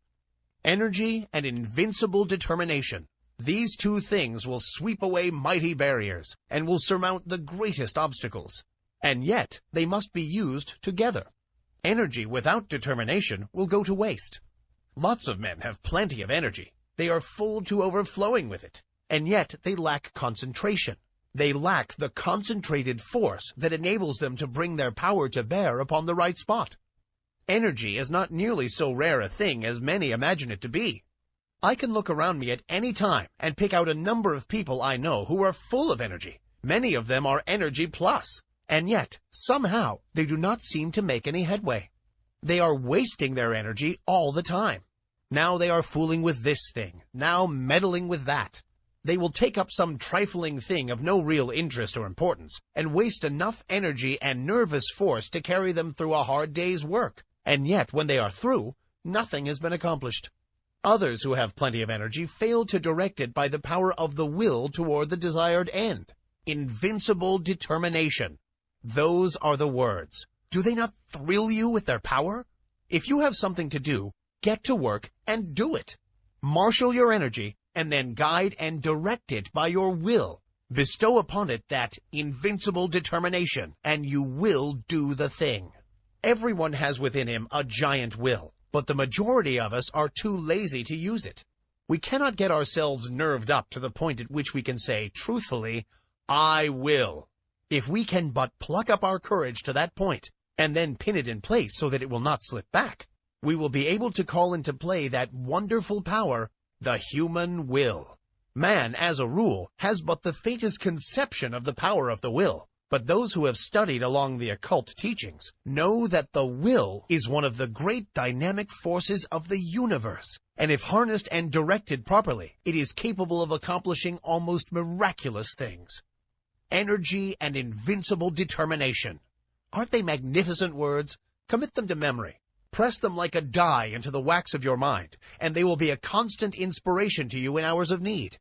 Energy and invincible determination. These two things will sweep away mighty barriers and will surmount the greatest obstacles. And yet, they must be used together. Energy without determination will go to waste. Lots of men have plenty of energy. They are full to overflowing with it. And yet, they lack concentration. They lack the concentrated force that enables them to bring their power to bear upon the right spot. Energy is not nearly so rare a thing as many imagine it to be. I can look around me at any time and pick out a number of people I know who are full of energy. Many of them are energy plus. And yet, somehow, they do not seem to make any headway. They are wasting their energy all the time. Now they are fooling with this thing, now meddling with that. They will take up some trifling thing of no real interest or importance, and waste enough energy and nervous force to carry them through a hard day's work. And yet, when they are through, nothing has been accomplished. Others who have plenty of energy fail to direct it by the power of the will toward the desired end. Invincible determination. Those are the words. Do they not thrill you with their power? If you have something to do, get to work and do it. Marshal your energy and then guide and direct it by your will. Bestow upon it that invincible determination, and you will do the thing. Everyone has within him a giant will, but the majority of us are too lazy to use it. We cannot get ourselves nerved up to the point at which we can say, truthfully, I will. If we can but pluck up our courage to that point, and then pin it in place so that it will not slip back, we will be able to call into play that wonderful power, the human will. Man, as a rule, has but the faintest conception of the power of the will. But those who have studied along the occult teachings know that the will is one of the great dynamic forces of the universe, and if harnessed and directed properly, it is capable of accomplishing almost miraculous things. Energy and invincible determination. Aren't they magnificent words? Commit them to memory. Press them like a die into the wax of your mind, and they will be a constant inspiration to you in hours of need.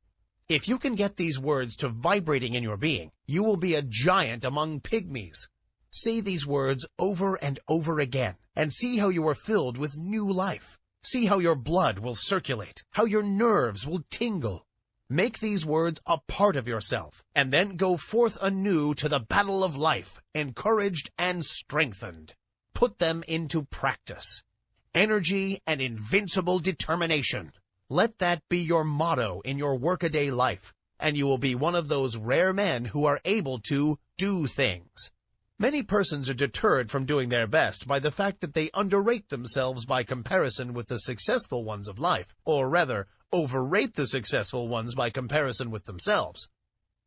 If you can get these words to vibrating in your being, you will be a giant among pygmies. Say these words over and over again, and see how you are filled with new life. See how your blood will circulate, how your nerves will tingle. Make these words a part of yourself, and then go forth anew to the battle of life, encouraged and strengthened. Put them into practice. Energy and invincible determination. Let that be your motto in your workaday life, and you will be one of those rare men who are able to do things. Many persons are deterred from doing their best by the fact that they underrate themselves by comparison with the successful ones of life, or rather, overrate the successful ones by comparison with themselves.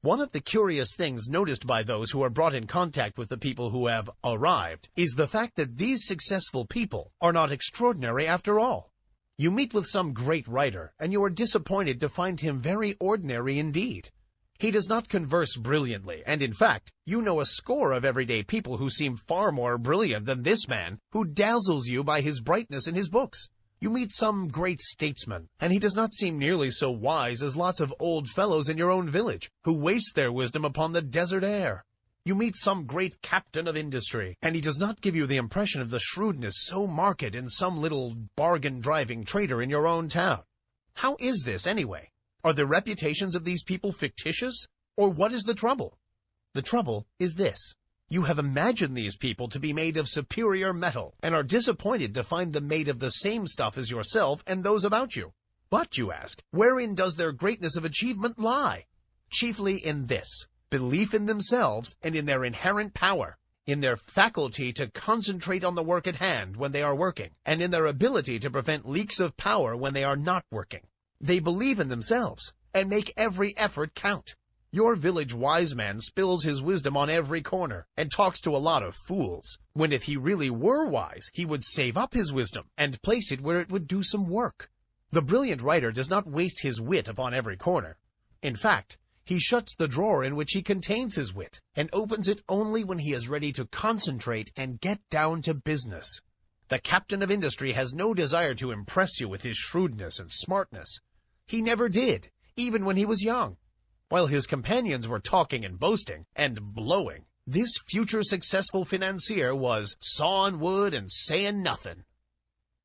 One of the curious things noticed by those who are brought in contact with the people who have arrived is the fact that these successful people are not extraordinary after all. You meet with some great writer, and you are disappointed to find him very ordinary indeed. He does not converse brilliantly, and in fact, you know a score of everyday people who seem far more brilliant than this man, who dazzles you by his brightness in his books. You meet some great statesman, and he does not seem nearly so wise as lots of old fellows in your own village, who waste their wisdom upon the desert air. You meet some great captain of industry, and he does not give you the impression of the shrewdness so marked in some little bargain-driving trader in your own town. How is this, anyway? Are the reputations of these people fictitious? Or what is the trouble? The trouble is this. You have imagined these people to be made of superior metal, and are disappointed to find them made of the same stuff as yourself and those about you. But, you ask, wherein does their greatness of achievement lie? Chiefly in this. Belief in themselves and in their inherent power, in their faculty to concentrate on the work at hand when they are working, and in their ability to prevent leaks of power when they are not working. They believe in themselves and make every effort count. Your village wise man spills his wisdom on every corner and talks to a lot of fools, when if he really were wise, he would save up his wisdom and place it where it would do some work. The brilliant writer does not waste his wit upon every corner. In fact, he shuts the drawer in which he contains his wit, and opens it only when he is ready to concentrate and get down to business. The captain of industry has no desire to impress you with his shrewdness and smartness. He never did, even when he was young. While his companions were talking and boasting, and blowing, this future successful financier was sawing wood and saying nothing.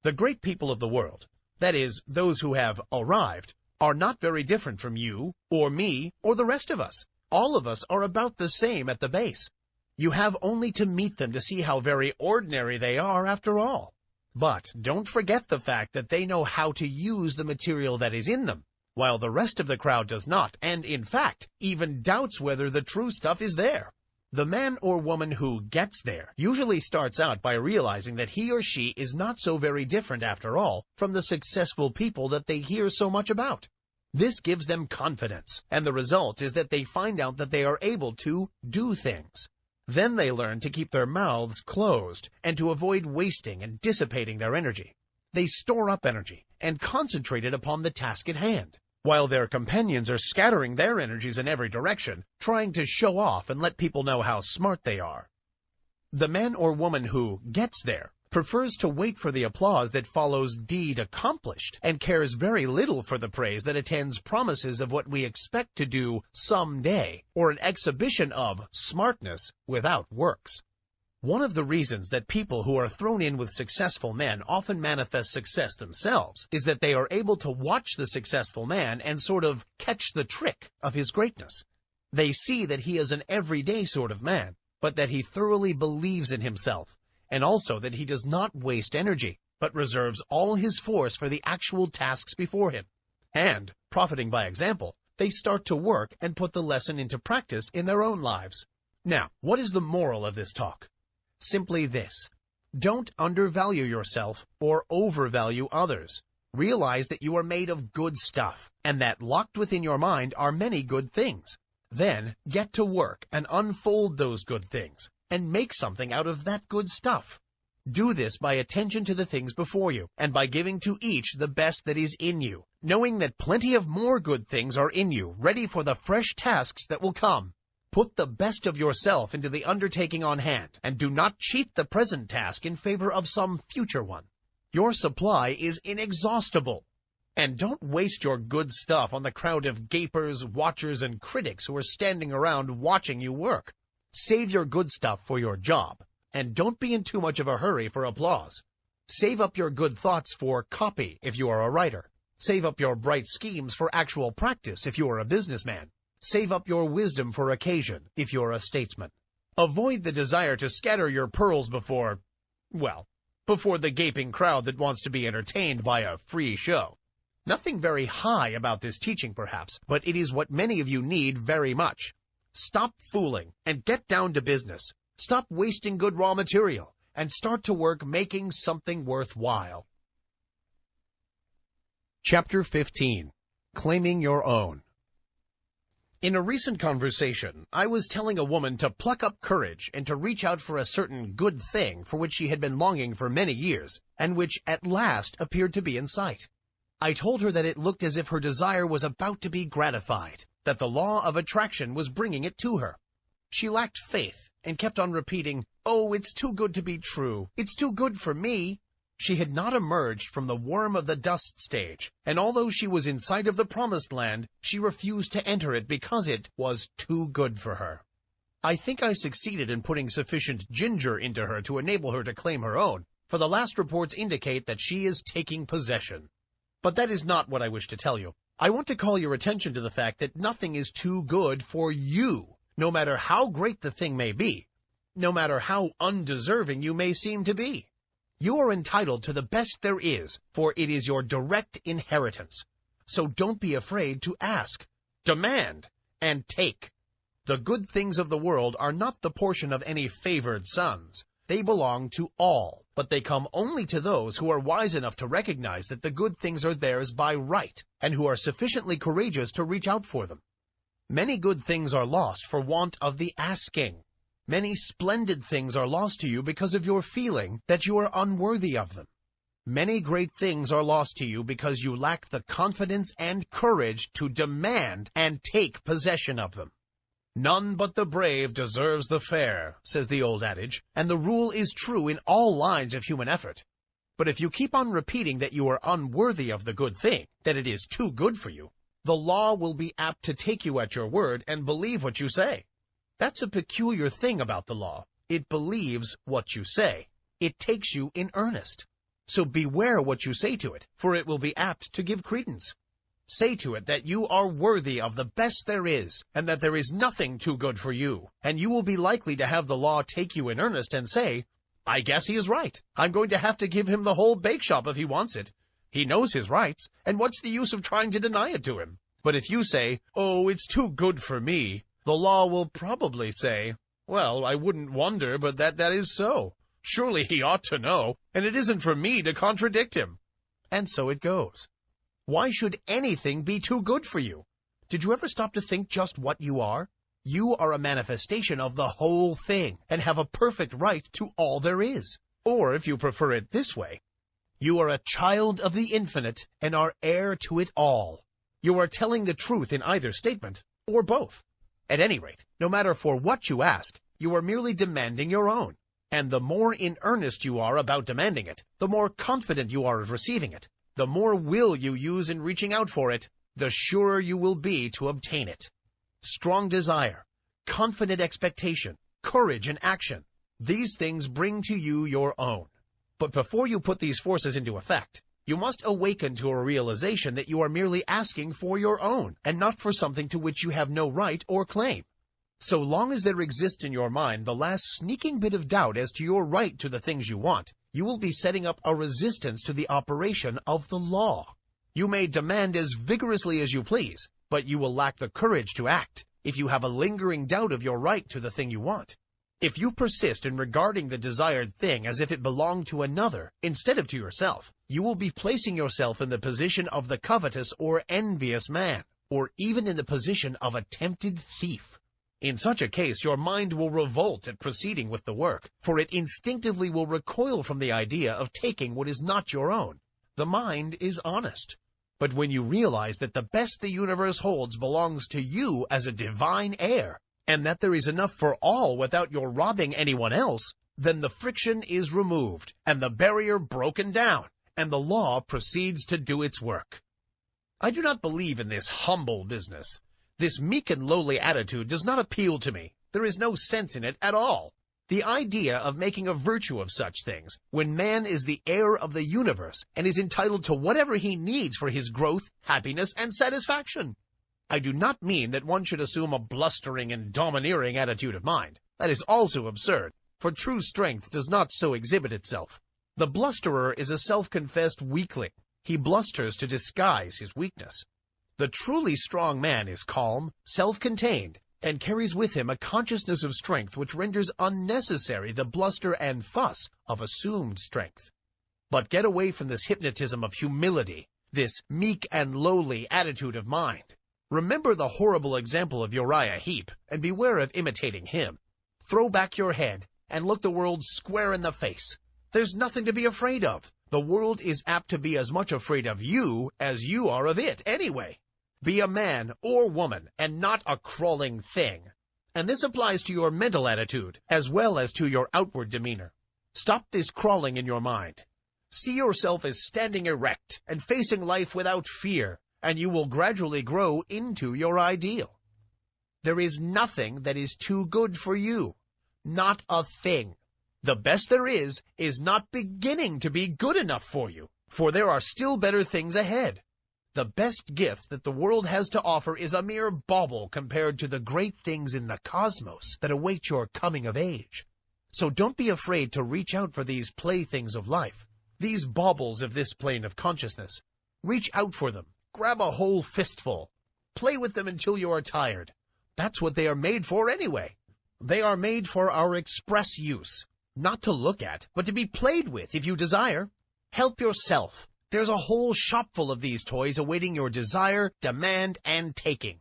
The great people of the world, that is, those who have arrived, are not very different from you, or me, or the rest of us. All of us are about the same at the base. You have only to meet them to see how very ordinary they are after all. But don't forget the fact that they know how to use the material that is in them, while the rest of the crowd does not, and in fact, even doubts whether the true stuff is there. The man or woman who gets there usually starts out by realizing that he or she is not so very different after all from the successful people that they hear so much about. This gives them confidence, and the result is that they find out that they are able to do things. Then they learn to keep their mouths closed and to avoid wasting and dissipating their energy. They store up energy and concentrate it upon the task at hand, while their companions are scattering their energies in every direction, trying to show off and let people know how smart they are. The man or woman who gets there prefers to wait for the applause that follows deed accomplished and cares very little for the praise that attends promises of what we expect to do someday, or an exhibition of smartness without works. One of the reasons that people who are thrown in with successful men often manifest success themselves is that they are able to watch the successful man and sort of catch the trick of his greatness. They see that he is an everyday sort of man, but that he thoroughly believes in himself, and also that he does not waste energy, but reserves all his force for the actual tasks before him. And, profiting by example, they start to work and put the lesson into practice in their own lives. Now, what is the moral of this talk? Simply this: don't undervalue yourself or overvalue others. Realize that you are made of good stuff, and that locked within your mind are many good things. Then get to work and unfold those good things, and make something out of that good stuff. Do this by attention to the things before you, and by giving to each the best that is in you, knowing that plenty of more good things are in you, ready for the fresh tasks that will come. Put the best of yourself into the undertaking on hand, and do not cheat the present task in favor of some future one. Your supply is inexhaustible. And don't waste your good stuff on the crowd of gapers, watchers, and critics who are standing around watching you work. Save your good stuff for your job, and don't be in too much of a hurry for applause. Save up your good thoughts for copy if you are a writer. Save up your bright schemes for actual practice if you are a businessman. Save up your wisdom for occasion if you're a statesman. Avoid the desire to scatter your pearls before the gaping crowd that wants to be entertained by a free show. Nothing very high about this teaching, perhaps, but it is what many of you need very much. Stop fooling and get down to business. Stop wasting good raw material and start to work making something worthwhile. Chapter 15. Claiming Your Own. In a recent conversation, I was telling a woman to pluck up courage and to reach out for a certain good thing for which she had been longing for many years, and which at last appeared to be in sight. I told her that it looked as if her desire was about to be gratified, that the law of attraction was bringing it to her. She lacked faith and kept on repeating, "Oh, it's too good to be true. It's too good for me." She had not emerged from the worm of the dust stage, and although she was in sight of the promised land, she refused to enter it because it was too good for her. I think I succeeded in putting sufficient ginger into her to enable her to claim her own, for the last reports indicate that she is taking possession. But that is not what I wish to tell you. I want to call your attention to the fact that nothing is too good for you, no matter how great the thing may be, no matter how undeserving you may seem to be. You are entitled to the best there is, for it is your direct inheritance. So don't be afraid to ask, demand, and take. The good things of the world are not the portion of any favored sons. They belong to all, but they come only to those who are wise enough to recognize that the good things are theirs by right, and who are sufficiently courageous to reach out for them. Many good things are lost for want of the asking. Many splendid things are lost to you because of your feeling that you are unworthy of them. Many great things are lost to you because you lack the confidence and courage to demand and take possession of them. None but the brave deserves the fair, says the old adage, and the rule is true in all lines of human effort. But if you keep on repeating that you are unworthy of the good thing, that it is too good for you, the law will be apt to take you at your word and believe what you say. That's a peculiar thing about the law. It believes what you say. It takes you in earnest. So beware what you say to it, for it will be apt to give credence. Say to it that you are worthy of the best there is, and that there is nothing too good for you, and you will be likely to have the law take you in earnest and say, I guess he is right. I'm going to have to give him the whole bake shop if he wants it. He knows his rights, and what's the use of trying to deny it to him? But if you say, oh, it's too good for me, the law will probably say, well, I wouldn't wonder, but that is so. Surely he ought to know, and it isn't for me to contradict him. And so it goes. Why should anything be too good for you? Did you ever stop to think just what you are? You are a manifestation of the whole thing and have a perfect right to all there is. Or, if you prefer it this way, you are a child of the infinite and are heir to it all. You are telling the truth in either statement, or both. At any rate, no matter for what you ask, you are merely demanding your own. And the more in earnest you are about demanding it, the more confident you are of receiving it. The more will you use in reaching out for it, the surer you will be to obtain it. Strong desire, confident expectation, courage and action, these things bring to you your own. But before you put these forces into effect, you must awaken to a realization that you are merely asking for your own, and not for something to which you have no right or claim. So long as there exists in your mind the last sneaking bit of doubt as to your right to the things you want, you will be setting up a resistance to the operation of the law. You may demand as vigorously as you please, but you will lack the courage to act if you have a lingering doubt of your right to the thing you want. If you persist in regarding the desired thing as if it belonged to another instead of to yourself, you will be placing yourself in the position of the covetous or envious man, or even in the position of a tempted thief. In such a case, your mind will revolt at proceeding with the work, for it instinctively will recoil from the idea of taking what is not your own. The mind is honest. But when you realize that the best the universe holds belongs to you as a divine heir, and that there is enough for all without your robbing anyone else, then the friction is removed, and the barrier broken down, and the law proceeds to do its work. I do not believe in this humble business. This meek and lowly attitude does not appeal to me. There is no sense in it at all. The idea of making a virtue of such things, when man is the heir of the universe and is entitled to whatever he needs for his growth, happiness, and satisfaction. I do not mean that one should assume a blustering and domineering attitude of mind. That is also absurd, for true strength does not so exhibit itself. The blusterer is a self-confessed weakling. He blusters to disguise his weakness. The truly strong man is calm, self-contained, and carries with him a consciousness of strength which renders unnecessary the bluster and fuss of assumed strength. But get away from this hypnotism of humility, this meek and lowly attitude of mind. Remember the horrible example of Uriah Heep, and beware of imitating him. Throw back your head and look the world square in the face. There's nothing to be afraid of. The world is apt to be as much afraid of you as you are of it anyway. Be a man or woman and not a crawling thing. And this applies to your mental attitude as well as to your outward demeanor. Stop this crawling in your mind. See yourself as standing erect and facing life without fear, and you will gradually grow into your ideal. There is nothing that is too good for you. Not a thing. The best there is not beginning to be good enough for you, for there are still better things ahead. The best gift that the world has to offer is a mere bauble compared to the great things in the cosmos that await your coming of age. So don't be afraid to reach out for these playthings of life, these baubles of this plane of consciousness. Reach out for them. Grab a whole fistful. Play with them until you are tired. That's what they are made for anyway. They are made for our express use, not to look at, but to be played with if you desire. Help yourself. There's a whole shopful of these toys awaiting your desire, demand, and taking.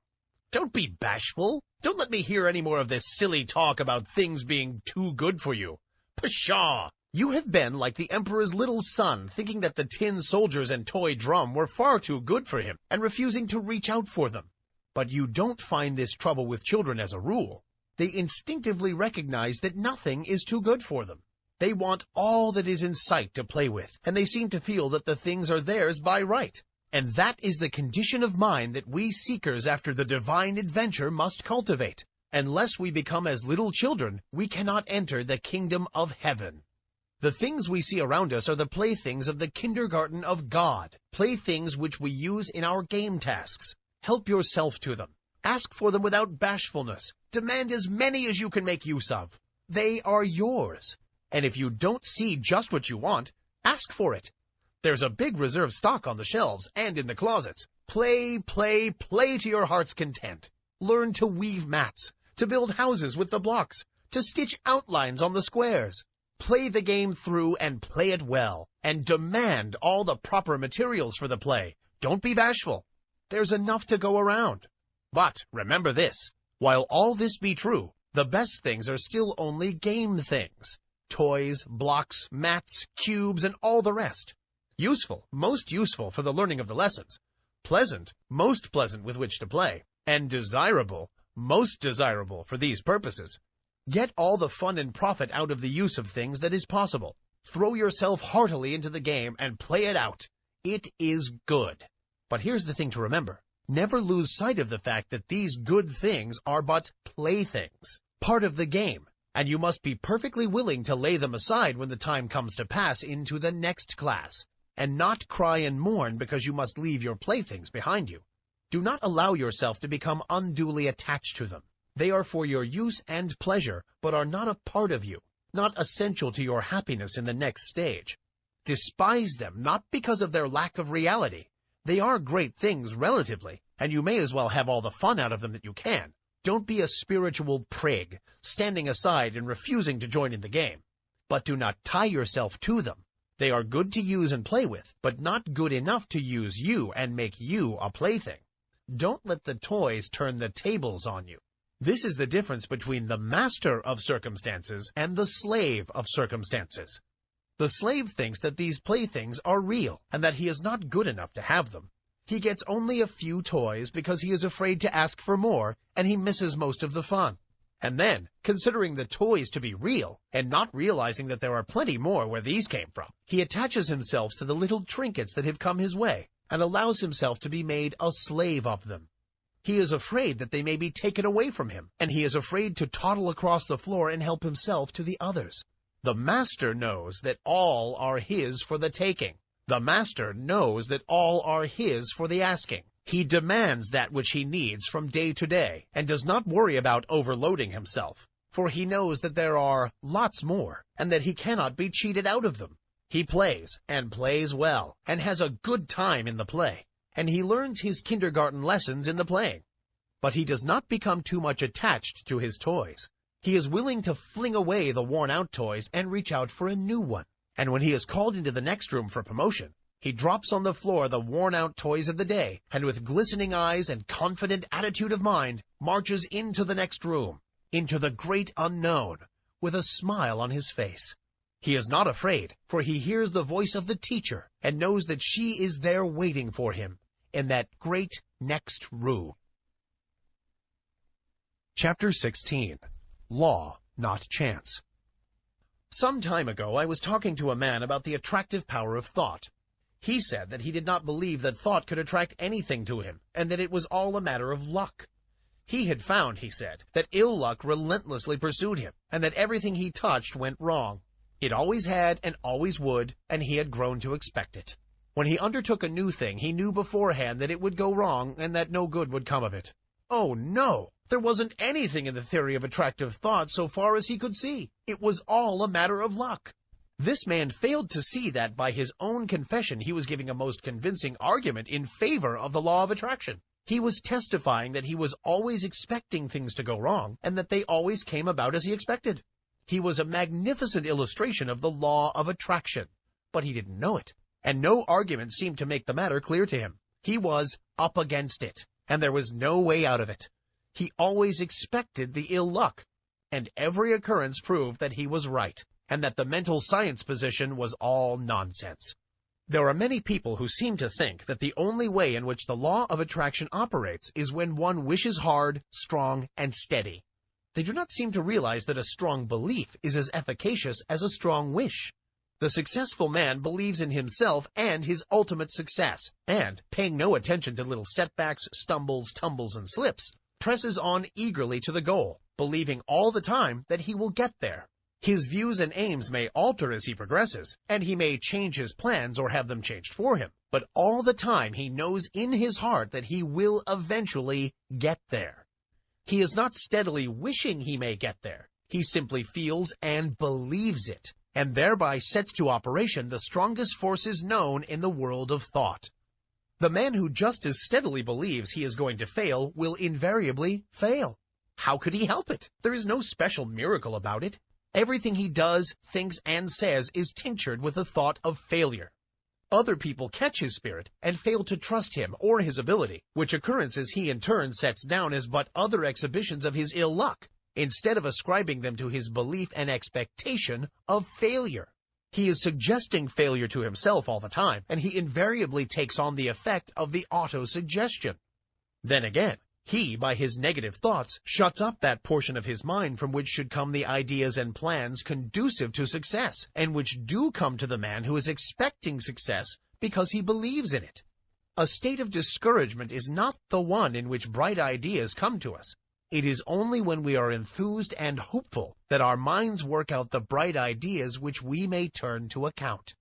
Don't be bashful. Don't let me hear any more of this silly talk about things being too good for you. Pshaw! You have been like the Emperor's little son, thinking that the tin soldiers and toy drum were far too good for him, and refusing to reach out for them. But you don't find this trouble with children as a rule. They instinctively recognize that nothing is too good for them. They want all that is in sight to play with, and they seem to feel that the things are theirs by right. And that is the condition of mind that we seekers after the divine adventure must cultivate. Unless we become as little children, we cannot enter the kingdom of heaven. The things we see around us are the playthings of the kindergarten of God, playthings which we use in our game tasks. Help yourself to them. Ask for them without bashfulness. Demand as many as you can make use of. They are yours. And if you don't see just what you want, ask for it. There's a big reserve stock on the shelves and in the closets. Play, play, play to your heart's content. Learn to weave mats, to build houses with the blocks, to stitch outlines on the squares. Play the game through and play it well, and demand all the proper materials for the play. Don't be bashful. There's enough to go around. But remember this, while all this be true, the best things are still only game things. Toys, blocks, mats, cubes, and all the rest. Useful, most useful for the learning of the lessons. Pleasant, most pleasant with which to play. And desirable, most desirable for these purposes. Get all the fun and profit out of the use of things that is possible. Throw yourself heartily into the game and play it out. It is good. But here's the thing to remember. Never lose sight of the fact that these good things are but playthings, part of the game, and you must be perfectly willing to lay them aside when the time comes to pass into the next class, and not cry and mourn because you must leave your playthings behind you. Do not allow yourself to become unduly attached to them. They are for your use and pleasure, but are not a part of you, not essential to your happiness in the next stage. Despise them not because of their lack of reality. They are great things relatively, and you may as well have all the fun out of them that you can. Don't be a spiritual prig, standing aside and refusing to join in the game. But do not tie yourself to them. They are good to use and play with, but not good enough to use you and make you a plaything. Don't let the toys turn the tables on you. This is the difference between the master of circumstances and the slave of circumstances. The slave thinks that these playthings are real and that he is not good enough to have them. He gets only a few toys because he is afraid to ask for more, and he misses most of the fun. And then, considering the toys to be real, and not realizing that there are plenty more where these came from, he attaches himself to the little trinkets that have come his way, and allows himself to be made a slave of them. He is afraid that they may be taken away from him, and he is afraid to toddle across the floor and help himself to the others. The master knows that all are his for the taking. The master knows that all are his for the asking. He demands that which he needs from day to day, and does not worry about overloading himself, for he knows that there are lots more, and that he cannot be cheated out of them. He plays, and plays well, and has a good time in the play, and he learns his kindergarten lessons in the playing. But he does not become too much attached to his toys. He is willing to fling away the worn-out toys and reach out for a new one. And when he is called into the next room for promotion, he drops on the floor the worn-out toys of the day, and with glistening eyes and confident attitude of mind, marches into the next room, into the great unknown, with a smile on his face. He is not afraid, for he hears the voice of the teacher, and knows that she is there waiting for him, in that great next room. Chapter 16. Law, not chance. Some time ago I was talking to a man about the attractive power of thought. He said that he did not believe that thought could attract anything to him, and that it was all a matter of luck. He had found, he said, that ill luck relentlessly pursued him, and that everything he touched went wrong. It always had and always would, and he had grown to expect it. When he undertook a new thing, he knew beforehand that it would go wrong and that no good would come of it. Oh, no! There wasn't anything in the theory of attractive thought so far as he could see. It was all a matter of luck. This man failed to see that by his own confession he was giving a most convincing argument in favor of the law of attraction. He was testifying that he was always expecting things to go wrong, and that they always came about as he expected. He was a magnificent illustration of the law of attraction, but he didn't know it, and no argument seemed to make the matter clear to him. He was up against it, and there was no way out of it. He always expected the ill luck, and every occurrence proved that he was right, and that the mental science position was all nonsense. There are many people who seem to think that the only way in which the law of attraction operates is when one wishes hard, strong, and steady. They do not seem to realize that a strong belief is as efficacious as a strong wish. The successful man believes in himself and his ultimate success, and, paying no attention to little setbacks, stumbles, tumbles, and slips, presses on eagerly to the goal, believing all the time that he will get there. His views and aims may alter as he progresses, and he may change his plans or have them changed for him, but all the time he knows in his heart that he will eventually get there. He is not steadily wishing he may get there. He simply feels and believes it, and thereby sets to operation the strongest forces known in the world of thought. The man who just as steadily believes he is going to fail will invariably fail. How could he help it? There is no special miracle about it. Everything he does, thinks, and says is tinctured with the thought of failure. Other people catch his spirit and fail to trust him or his ability, which occurrences he in turn sets down as but other exhibitions of his ill luck, instead of ascribing them to his belief and expectation of failure. He is suggesting failure to himself all the time, and he invariably takes on the effect of the auto-suggestion. Then again, he, by his negative thoughts, shuts up that portion of his mind from which should come the ideas and plans conducive to success, and which do come to the man who is expecting success because he believes in it. A state of discouragement is not the one in which bright ideas come to us. It is only when we are enthused and hopeful that our minds work out the bright ideas which we may turn to account.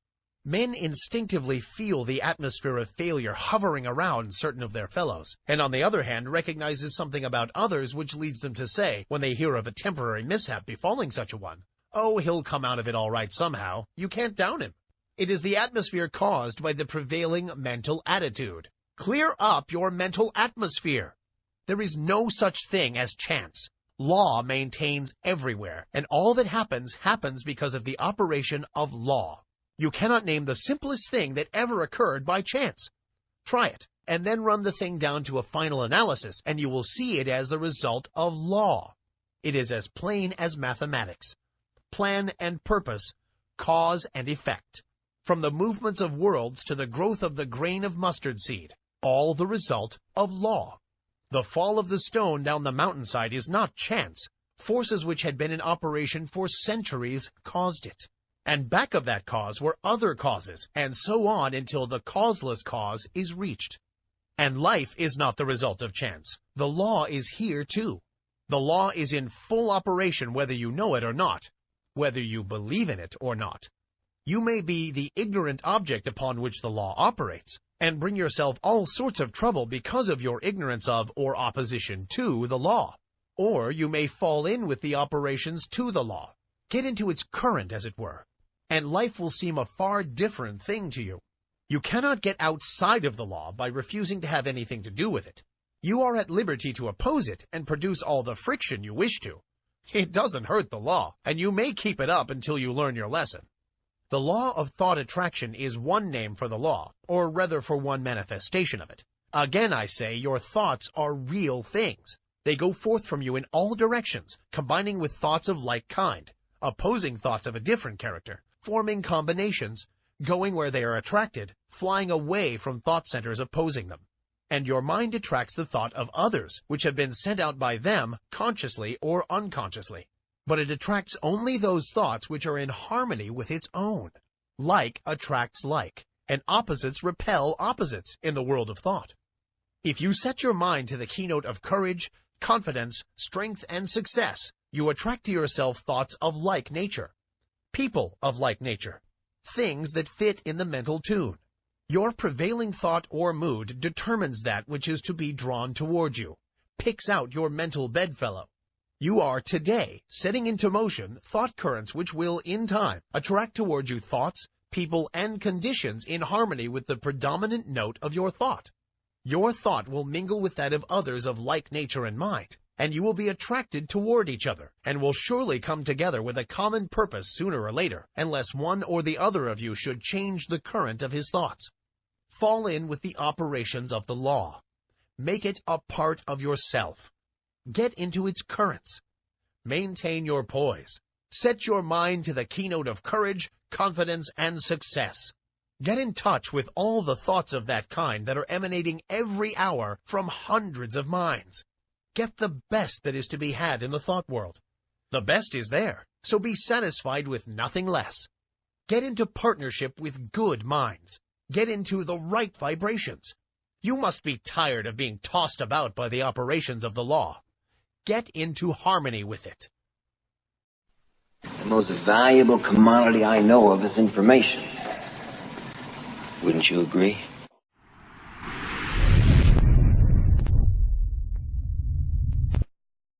Men instinctively feel the atmosphere of failure hovering around certain of their fellows, and on the other hand recognizes something about others which leads them to say, when they hear of a temporary mishap befalling such a one, "Oh, he'll come out of it all right somehow. You can't down him." It is the atmosphere caused by the prevailing mental attitude. Clear up your mental atmosphere. There is no such thing as chance. Law maintains everywhere, and all that happens because of the operation of law. You cannot name the simplest thing that ever occurred by chance. Try it, and then run the thing down to a final analysis, and you will see it as the result of law. It is as plain as mathematics. Plan and purpose, cause and effect. From the movements of worlds to the growth of the grain of mustard seed, all the result of law. The fall of the stone down the mountainside is not chance. Forces which had been in operation for centuries caused it. And back of that cause were other causes, and so on until the causeless cause is reached. And life is not the result of chance. The law is here too. The law is in full operation whether you know it or not, whether you believe in it or not. You may be the ignorant object upon which the law operates, and bring yourself all sorts of trouble because of your ignorance of or opposition to the law. Or you may fall in with the operations to the law, get into its current, as it were, and life will seem a far different thing to you. You cannot get outside of the law by refusing to have anything to do with it. You are at liberty to oppose it and produce all the friction you wish to. It doesn't hurt the law, and you may keep it up until you learn your lesson. The law of thought attraction is one name for the law, or rather for one manifestation of it. Again, I say, your thoughts are real things. They go forth from you in all directions, combining with thoughts of like kind, opposing thoughts of a different character, forming combinations, going where they are attracted, flying away from thought centers opposing them. And your mind attracts the thought of others, which have been sent out by them, consciously or unconsciously. But it attracts only those thoughts which are in harmony with its own. Like attracts like, and opposites repel opposites in the world of thought. If you set your mind to the keynote of courage, confidence, strength, and success, you attract to yourself thoughts of like nature. People of like nature, things that fit in the mental tune. Your prevailing thought or mood determines that which is to be drawn toward you, picks out your mental bedfellow. You are today setting into motion thought currents which will, in time, attract toward you thoughts, people, and conditions in harmony with the predominant note of your thought. Your thought will mingle with that of others of like nature and mind, and you will be attracted toward each other, and will surely come together with a common purpose sooner or later, unless one or the other of you should change the current of his thoughts. Fall in with the operations of the law. Make it a part of yourself. Get into its currents. Maintain your poise. Set your mind to the keynote of courage, confidence, and success. Get in touch with all the thoughts of that kind that are emanating every hour from hundreds of minds. Get the best that is to be had in the thought world. The best is there, so be satisfied with nothing less. Get into partnership with good minds. Get into the right vibrations. You must be tired of being tossed about by the operations of the law. Get into harmony with it. The most valuable commodity I know of is information. Wouldn't you agree?